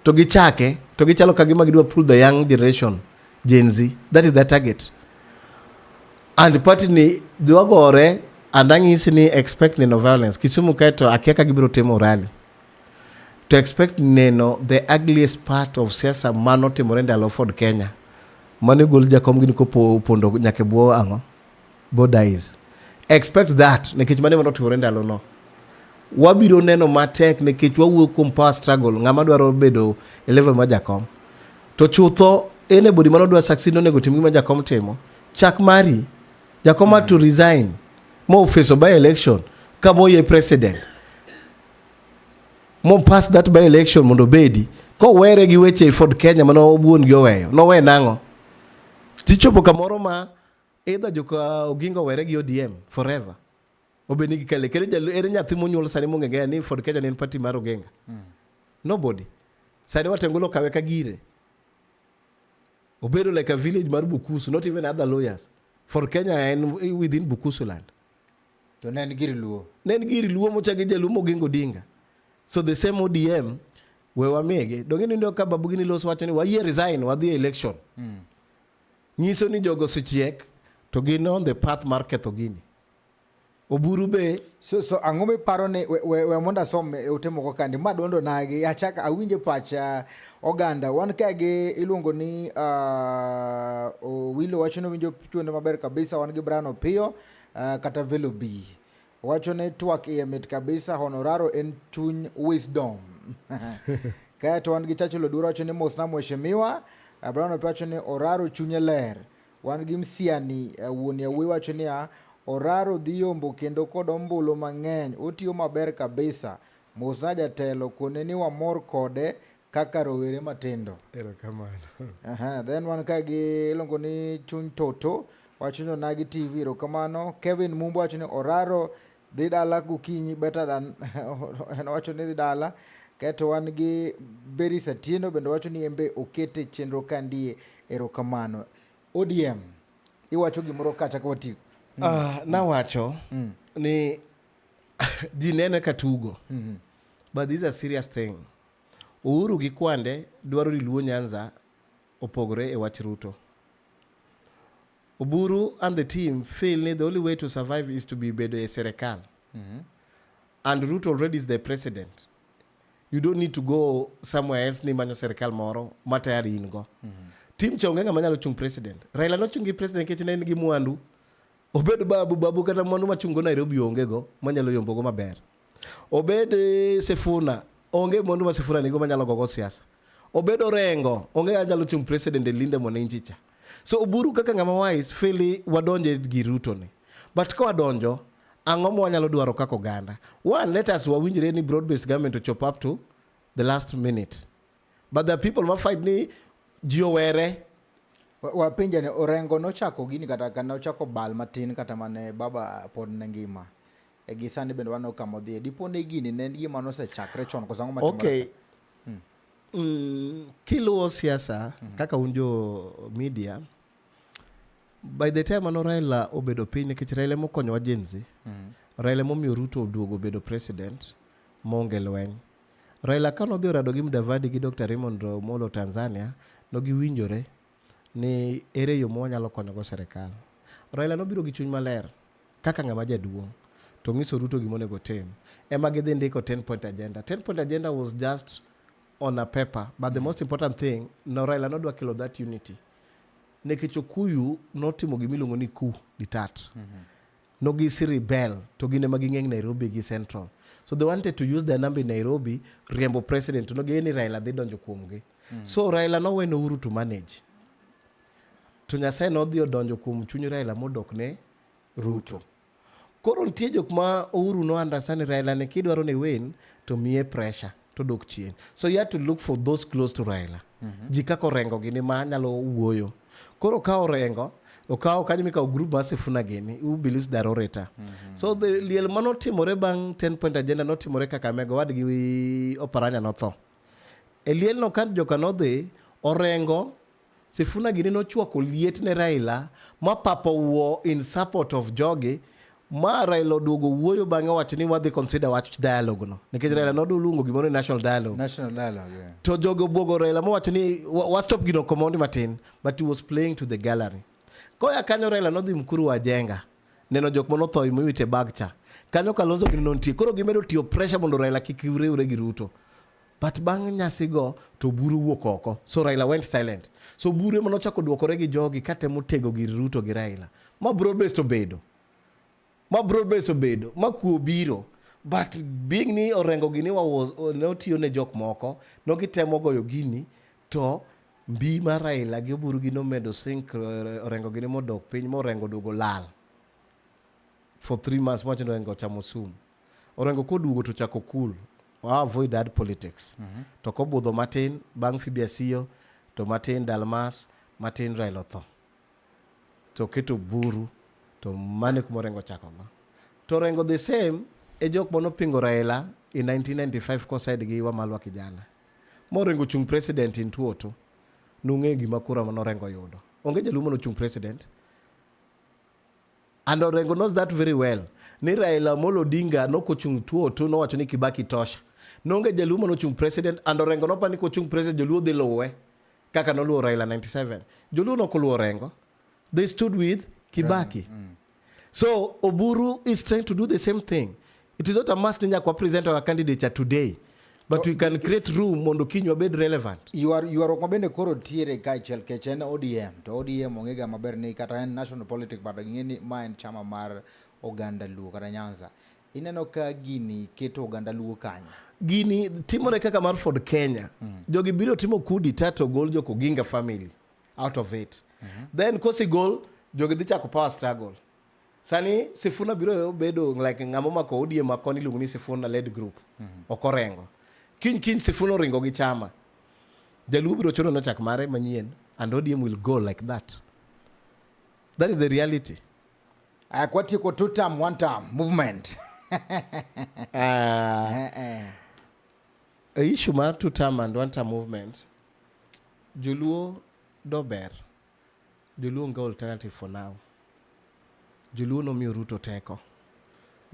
To gichake, to gichalo kagima gidwa pull the young generation, Gen Z. That is their target. And party ni diwagore andang'isi ni expect neno violence. Kisumu kaito akiaka gibiro temo rally. To expect neno the ugliest part of siasa mano timore ndalo Ford Kenya. Mani gol jakom gini ko pondo nyake buo ang'o. Bo dies. Expect that nikech mani mano timore ndalo no. Wabiro neno matek nikech wawuok kuom power struggle ng'ama dwaro bedo e level ma jakom. To chutho anybody mano dwa succeed onego tim gima jakom timo. Chak mari jakoma to resign. Mo face by election kamo ye president. Mo pass that by election mondo bedi ko were gi weche Ford Kenya mano obuon gi oweyo no we nango tichopo kamoro ma either joka Oginga were gi ODM forever obeni gi kale ere nyathi monyuol sani mong'e ni Ford Kenya ne en party mar Oginga nobody sani watengulo kawe ka gire obedo like a village mar Bukusu, not even other lawyers. Ford Kenya and within Bukusu land to nen giri luo mochagi jaluo Oginga Odinga. So the same ODM we wamege dongeni ndio ka Babu gini los wacho ni waye resign wadhi election. Nyiso ni jogo suchiek to gino on the path market ogini. Oburu be so angome paro ne we monda some utemo ko kandi madondo nage achaka awinje pacha oganda wan kage iluongo ni Wilo wacho no winjo chuonde maber kabisa wan gi Brano Pio kata Velo B. wacho ni twak iye mit kabisa, honoraro en chuny wisdom. Kaya to wan gi Chacho Lodwar wacho ni mosna mheshimiwa. Brown wacho ni oraro chunye ler. Wan gi Msiani wuon Yawuoyi wacho ni oraro dhi yombo kendo kod ombulu mang'eny, otiyo maber kabisa. Mosna jatelo kone ni wamor kode kaka rowere matindo. Erokamano. Then wan ka gi ilongo ni Chuny Toto wacho ni Onagi TV, erokamano. Kevin Mumbo wacho ni oraro dhi dala gokinyi better than wacho ni dhi dala. Kaeto wan gi Beri Satieno bende wacho ni embe okete chenro kandie, erokamano. ODM iwacho gimoro kacha ka watieko. Nawacho ni ji nene ka tugo. But this is a serious thing. Uhuru gi kwande dwaro ni Luo Nyanza opogore e wach Ruto. Oburu and the team feel ni the only way to survive is to be bedo e serikal. And Ruto already is the president. You don't need to go somewhere else ni manyo serikal moro matayari ingo. Team cha ongenga manyalo chung president. Raila no chungi president kech ne gi mwandu. Obed babu kata mwandu machungo Nairobi ongego manyalo yombogo maber. Obed Sifuna onge mwandu ma Sifuna nigo manyalo gogo siasa. Obed Orengo onge anyalo chung president e Linde Mwananchi cha. So Oburu kaka ngama wise fili wadonje gi Ruto ni. But ka wadonjo ang'o mwanyalo dwaro kako ganda. One, let us wawinjre ni broad-based government to chop up to the last minute. But the people ma fight ni jiowere. Wapinja ni Orengo nochako gini kata kana ochako bal matin kata mane baba pod ngima. E gisani bende wano kamo dhie. Dipo ne gini ne gima nosechakre chon kosango matimore. Okay. Kiluo siasa kaka unjo media. By the time ano Raila obedo piny nikech Raila mokonyo wa Gen-Z. Raila momiyo Ruto oduogo bedo president monge lweny. Raila kano dhi orado gi Mudavadi gi Dr. Raymond Omolo Tanzania no giwinjore ni ere yo mwanyalo konyo go serikal. Raila no biro gi chuny maler kaka ng'ama jaduong' to ng'iso Ruto gimonego tim. Ema gidhi ndiko 10-point agenda. 10-point agenda was just on a paper, but the most important thing no Raila no dwa kelo that unity. Nekech Okuyu notimo gimiluongo ni coup d'etat. No gisi rebel to gine maging'eng Nairobi gi Central. So they wanted to use their number in Nairobi, riembo president, no gini Raila dhi donjo kuomgi. So Raila no weno Uhuru to manage. To Nyasaye no dhi donjo kuom chuny Raila modok ne Ruto. Koro nitie jok ma Uhuru no understand Raila ne kidwaro ni win to miye pressure to dok chien. So you have to look for those close to Raila. Jikako rengo gini ma nyalo wuoyo. Koro ka Orengo okawo kanyo mikawo group ma Sifuna gini who believes they're orator. So the liel mano timore bang 10-point agenda no timore Kakamega wadgi Oparanya no tho. E liel no kan joka no dhi Orengo Sifuna gini no chwako liet ne Raila ma papa wuo in support of jogi ma Raila oduogo wuoyo bang'e wacho ni wadhi consider wach dialogue no. Nikech Raila no duluongo gimoro national dialogue. National dialogue, yeah. To jogo buogo Raila mo wacho ni wa stop gino komondi matin, but he was playing to the gallery. Koya kanyo Raila no dhi Mkuru wa Jenga. Neno jok mono tho imiwite bagcha. Kanyo Kalonzo gino nontie. Koro gimedo tiyo pressure mondo Raila kik riwre gi Ruto. But bang' nyasi go to Buru wuok oko. So Raila went silent. So Buru ema nochako duokore gi jogi katemo tego gi Ruto gi Raila. Ma broad-based obedo. Ma kuo biro. But being ni Orengo gini ne otiyo ne jok moko, no gitemo goyo gini to mbi ma Raila gi Oburu gino medo sink Orengo gini modok piny mo Orengo duogo lal. For 3 months mocho Orengo chamo sum. Orengo koduogo to chako cool. Avoid that politics. To kobudho matin bang' Fibiasio to matin Dalmas, matin Raila tho. To keto Buru to mane kuma Orengo chako go. To Orengo the same e jok mono pingo Raila in 1995 kosaid gi Wamalwa Kijana. Mo Orengo chung president in tuoto. Nung'e gima kura mano Orengo yudo. Onge jalumo no chung president. And Orengo knows that very well. Ni Raila Molo Odinga no kochung tuoto no wacho ni Kibaki tosha. Nonge jalumo no chung president and Orengo no pani kochung president joluo dhi luwe. Kaka no luo Raila 97. Joluo no koluo Orengo. They stood with Kibaki. So Oburu is trying to do the same thing. It is not a must ninya kwa present our candidature today. But we can create room mondo kinyo bed relevant. You are mabende koro tiere kaichel kech en ODM. To ODM ongega maber ni kata en national politics but ngeni ma en chama mar Oganda Luo kata Nyanza. Ineno ka gini keto oganda luo kanyo. Gini timore kaka mar Ford Kenya. Jogi biro timo kudi tato gol joko Ginga family out of it. Then kosi gol jogi dhi chako power struggle. Sani Sifuna biro bedo like ng'amo mako ODM makoni luongo ni Sifuna led group. Okorengo. Kiny Sifuna ringo gi chama. Jaluo biro chono no chak mare manyien and ODM will go like that. That is the reality. Kwa tiko 2 term 1 term movement. Issue mar 2 term and 1 term movement. Joluo dober. Joluo nge alternative for now. Joluo no miyo Ruto teko.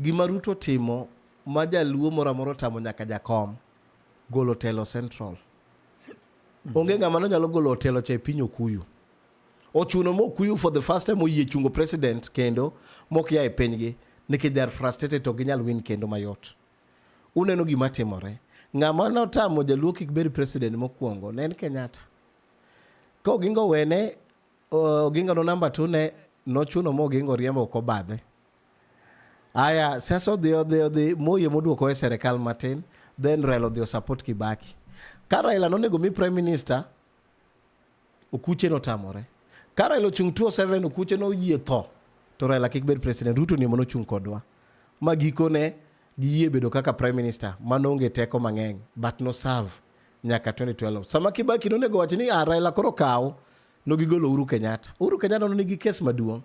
Gima Ruto timo ma jaluo moramoro tamo nyaka jakom golo telo central. Onge ng'ama no nyalo golo telo che piny Okuyu. Ochuno mo Okuyu for the first time oyie chungo president kendo mokia e pinygi nikech they are frustrated to ginyal win kendo mayot. Uneno gima timore. Ng'ama no tamo jaluo kik bed president mokwongo ne en Kenyatta. Ko gingo wene gingo no number 2 ne nochuno mo gingo riembo ko badhe. Aya sasa the moye moduoko e serikal matin then Raila odhi support Kibaki. Ka Raila nonego mi prime minister Okuche no tamore. Ka Raila chung 207 Okuche no yie tho to Raila kik bed president. Ruto ni mono chung kodwa magikone giyie bedo kaka prime minister manonge teko mang'eny but no serve nyaka 2012. Sama Kibaki nonego wacho ni Raila koro kaw no gigolo Uhuru Kenyatta. Uhuru Kenyatta no nigi kes maduong'.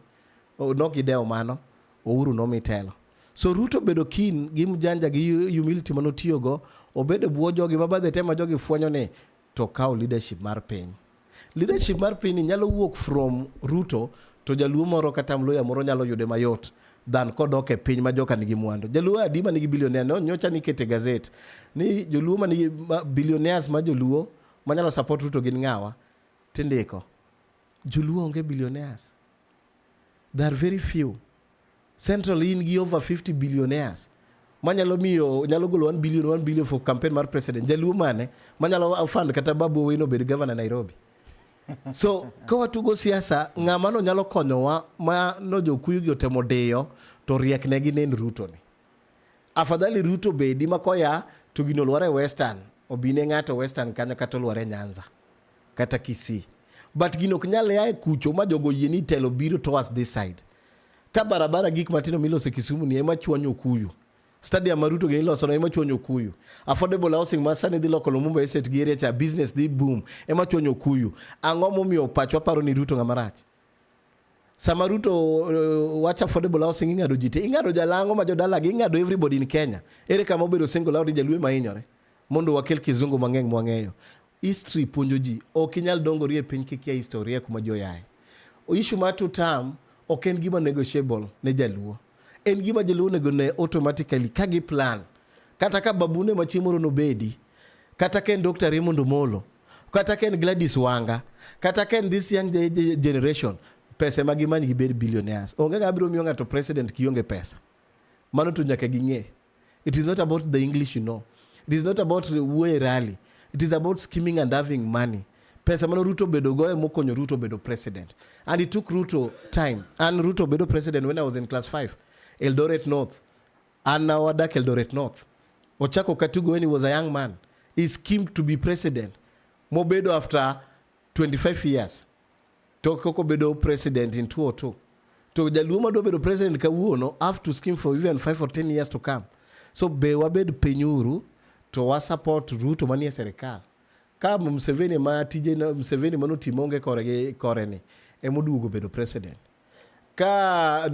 No gideo mano Uhuru no mitelo. So Ruto bedo keen gi mjanja gi humility manotiyogo obedo buo jogi mabadhe tema jogi fwenyo ni to kaw leadership mar piny. Leadership mar piny nyalo wuok from Ruto to jaluo moro kata mloya moro nyalo yude mayot than kodok e piny ma joka nigi mwandu. Jaluo adima nigi billionaire no nyocha nikete gazette ni joluo manigi billionaires ma joluo manyalo support Ruto gin ng'awa tindiko. Joluo onge billionaires. There are very few. Central in gi over 50 billionaires. Manyalo miyo nyalo golo 1 billion for campaign mar president. Jaluo mane manyalo fund kata Babu Owino bed governor Nairobi. So ka watugo siasa ng'ama no nyalo konyowa ma no jokuyu gi otemo deyo to riek ne gi nen Ruto ni. Afadhali Ruto bedi makoya to gino lware Western obine ng'ato Western kanyo kata lware Nyanza kata Kisii. But gino knyale ya kucho ma jogo yeni telo biro towards this side. Ka barabara gik matino miloso Kisumu ni ema chwanyo Okuyu. Stadium Maruto gini loso na ema chwanyo Okuyu. Affordable housing masani dhi local Lumumba estate gi area cha business dhi boom ema chwanyo Okuyu. Ang'o momiyo pachwa paro ni Ruto ng'ama rach. Sama Ruto wacha affordable housing ing'ado jite. Ing'ado jalango ma jodala gi ing'ado everybody in Kenya. Ere kama obedo single out jaluo mahinyore. Mondo wakel kizungu mang'eny mwang'eyo. History puonjo ji. Ok inyal dongori e piny kikia historia kuma joyaye. Issue mar 2 term ok en gima negotiable ne jaluo. En gima jaluo nego ne automatically kagi plan. Kata ka babune machimoro no bedi. Kata ken Dr. Raymond Omolo. Kata ken Gladys Wanga. Kata ken this young generation. Pesa magimani gibed billionaires. Onge ngabiro miyo ng'ato president kionge pesa. Mano to nyaka ging'e. It is not about the English you know. It is not about wuoye rally. It is about scheming and having money. Pesa mano Ruto bedo goe mokonyo Ruto bedo president. And it took Ruto time. And Ruto bedo president when I was in class 5. Eldoret North. And now Wadak Eldoret North. Ochako Katugo when he was a young man. He schemed to be president. Mobedo after 25 years. Tokoko bedo president in 2002. To Jaluma do bedo president kawuono have to scheme for even 5 or 10 years to come. So be wabed penyuru to wa support Ruto manie serikal. Ka Museveni ma tije na Museveni mano timonge kore ni emodugo bedo president. Ka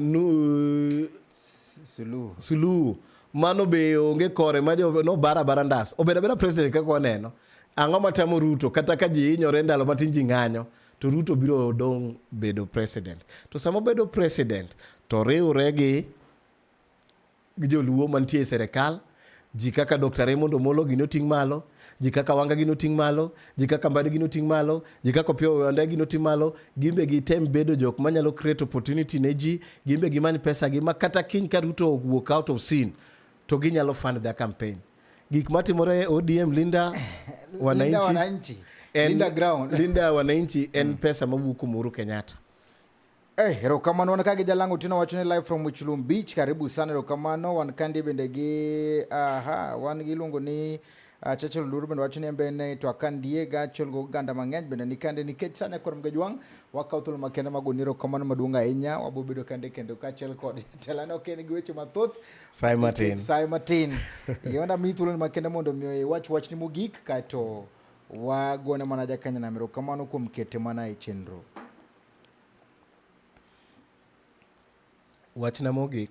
Suluhu mano be onge kore ma no barandas obeda president kako neno. Ang'o matamo Ruto kata ka ji inyore ndalo matin ji ng'anyo to Ruto biro dong bedo president. To samo bedo president to riwre gi joluo mantie e serikal. Ji kaka Dr. Raymond Omolo gino ting' malo, ji kaka Wanga gino ting' malo, ji kaka Mbadi gino ting' malo, ji kaka Opiyo Wandayi gino ting' malo, gimbe gitem bedo jok manyalo create opportunity ne ji, gimbe gimany pesa gi ma kata kiny ka Ruto walk out of scene to ginyalo fund their campaign. Gik matimore ODM Linda Wananchi Linda ground Linda Wananchi en pesa mawuok kuom Uhuru Kenyatta. Erokamano wan kagi jalango tino wachone live from Wichulum Beach. Karibu sana erokamano. Wan kandi bende gi wan giluongo ni Chachol Luru bende wachone bende to akandie gachol go ganda mang'eny bende nikande nikech sanya korom gajwang wakautolo makende magoni erokamano maduong' ahinya wabobedo kande kendo kachel kod telano ken gi weche mathoth Sai Martin yonda mithulo makende mondo mi wach ni mogik kato wagone mana jakanya na erokamano kuom kete mana e chenro. Wachna mogik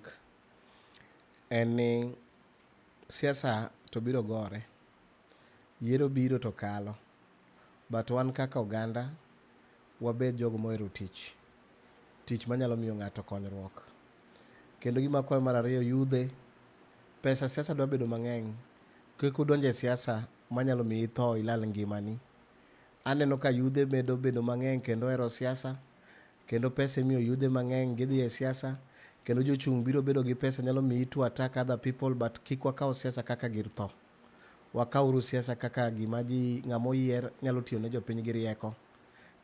en ni siasa to biro gore, yiero biro to kalo, but wan kaka oganda wabed jogo mohero tich manyalo miyo ng'ato konyruok. Kendo gima kwayo mar ariyo, yudhe pesa siasa dwa bedo mang'eny. Kik udonje e siasa manyalo miyi tho ilal ngimani. Aneno ka yudhe bedo mang'eny kendo hero siasa, kendo pesa miyo yudhe mang'eny gidhi e siasa. Kendo jochung' biro bedo gi pesa nyalo miyi to attack other people, but kik wakaw siasa kaka gir tho. Wakawuru siasa kaka gima ji ng'amo yier nyalo tiyo ne jopiny gi rieko.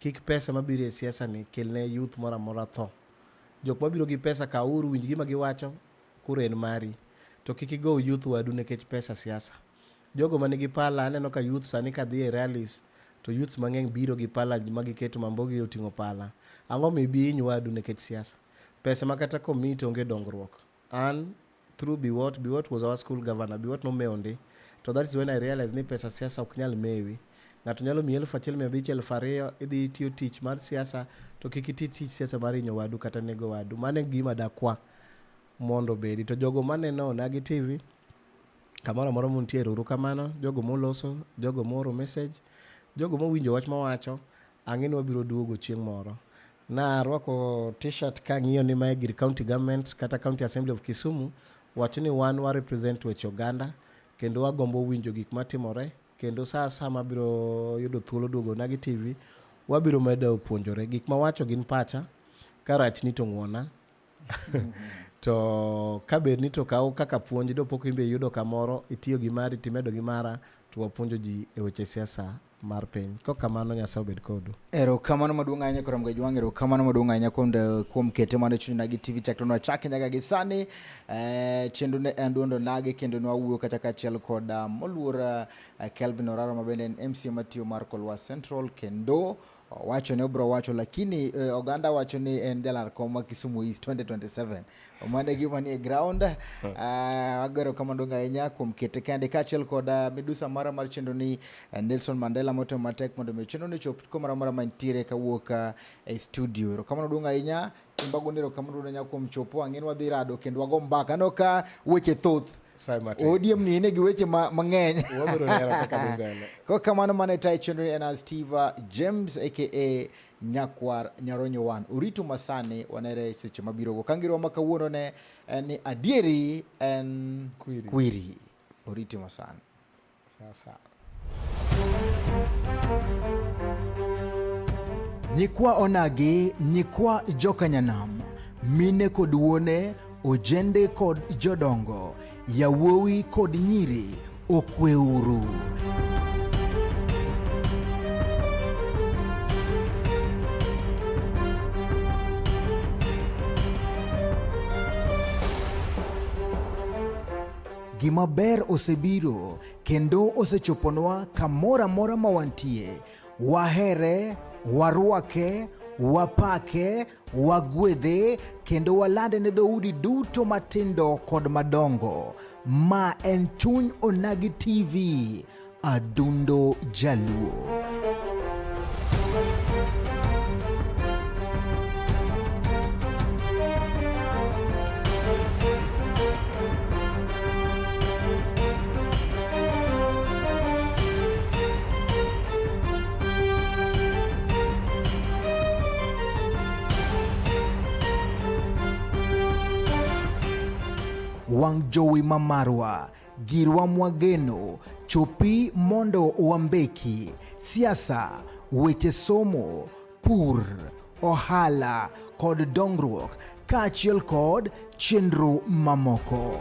Kik pesa mabiro e siasa ni kelne youth mora mora tho. Jok mabiro gi pesa kauru winj gima giwacho kuro en mari. To kik igo youth wadu nekech pesa siasa. Jogo manigi pala, aneno ka youth sani ka dhi e rallies to youths mang'eny biro gi pala magiketo mambogi oting'o pala. Ang'o mibi hiny wadu nekech siasa? Pesa makata komiti onge dongruok. An through Biwott was our school governor. Biwott no meonde. So that is when I realized ni pesa siasa ok nyal mewi. Ng'ato nyalo miyi 1,500, 2,000 idhi tiyo tich mar siasa to kik iti tich siasa mar hinyo wadu kata nego wadu. Mane gima dakwa mondo bedi. To jogo maneno nagi TV kamoro moro muntiere erokamano, jogo moloso, jogo moro message, jogo mowinjo wach mawacho, ang'e ni wabiro duogo chieng' moro. Na rwako t-shirt ka ng'iyo ni mae gir county government kata county assembly of Kisumu, wacho ni wan wa represent weche oganda kendo wagombo winjo gik matimore, kendo saa mabiro yudo thuolo duogo nagi TV wabiro medo puonjore gik mawacho gin pacha, karach ni to ng'wona. To kabed ni to kaw kaka puonj do pok imbe yudo kamoro itiyo gi mari timedo gi mara to wapuonjo ji e weche siasa mar piny. Kokamano Nyasaye obed kodu. Erokamano maduong' ahinya korom gajwang', erokamano maduong' ahinya kuom kete mane chuny nagi TV chaktono chake nyaka gi sani. Chenro ne enduondo nage kendo nwawuoyo kata kachiel kod moluor Kelvin Oraro mabende en MC matiyo mar Kolwa Central, kendo wacho ne obro wacho lakini oganda wacho ni en jalar kom ma Kisumu East 2027 omane gima ni e ground. Agero kamano ahinya kuom kete kende kachiel kod midusa mara mar chenro ni Nelson Mandela moto matek mondo me chenro ni chop komara mara mantiere kawuok e studio. Kamano duong' ahinya imbago nero kamano duong' ahinya kuom chopo ang'en wadhi rado kendo wago mbaka no ka weche thoth Sai Martin. Odiem ni ne gi weche mang'eny. Wabiro nero kaka dungane. Kokamano mane tai chenro en Steve James aka Nyakwar Nyaronyo Wan. Uritu masane wanere seche mabiro go. Kangiro makawuono ne ni adieri en kwiri. Uritu masane. Sasa. Nyikwa onagi, nyikwa jokanyanam, mine kod wuone, ojende kod jodongo, yawuowi kod nyiri, okweuru. Gima ber osebiro kendo osechoponwa kamora mora mawantie. Wahere, warwake, wapake, wagwedhe, kendo walande ne dhoudi duto matindo kod madongo. Ma en chuny onagi TV, adundo jaluo. Wang jowi mamarwa, girwa mwageno, chopi mondo wambeki, siasa, weche somo, pur, ohala, kod dongruok, kachiel kod chenro mamoko.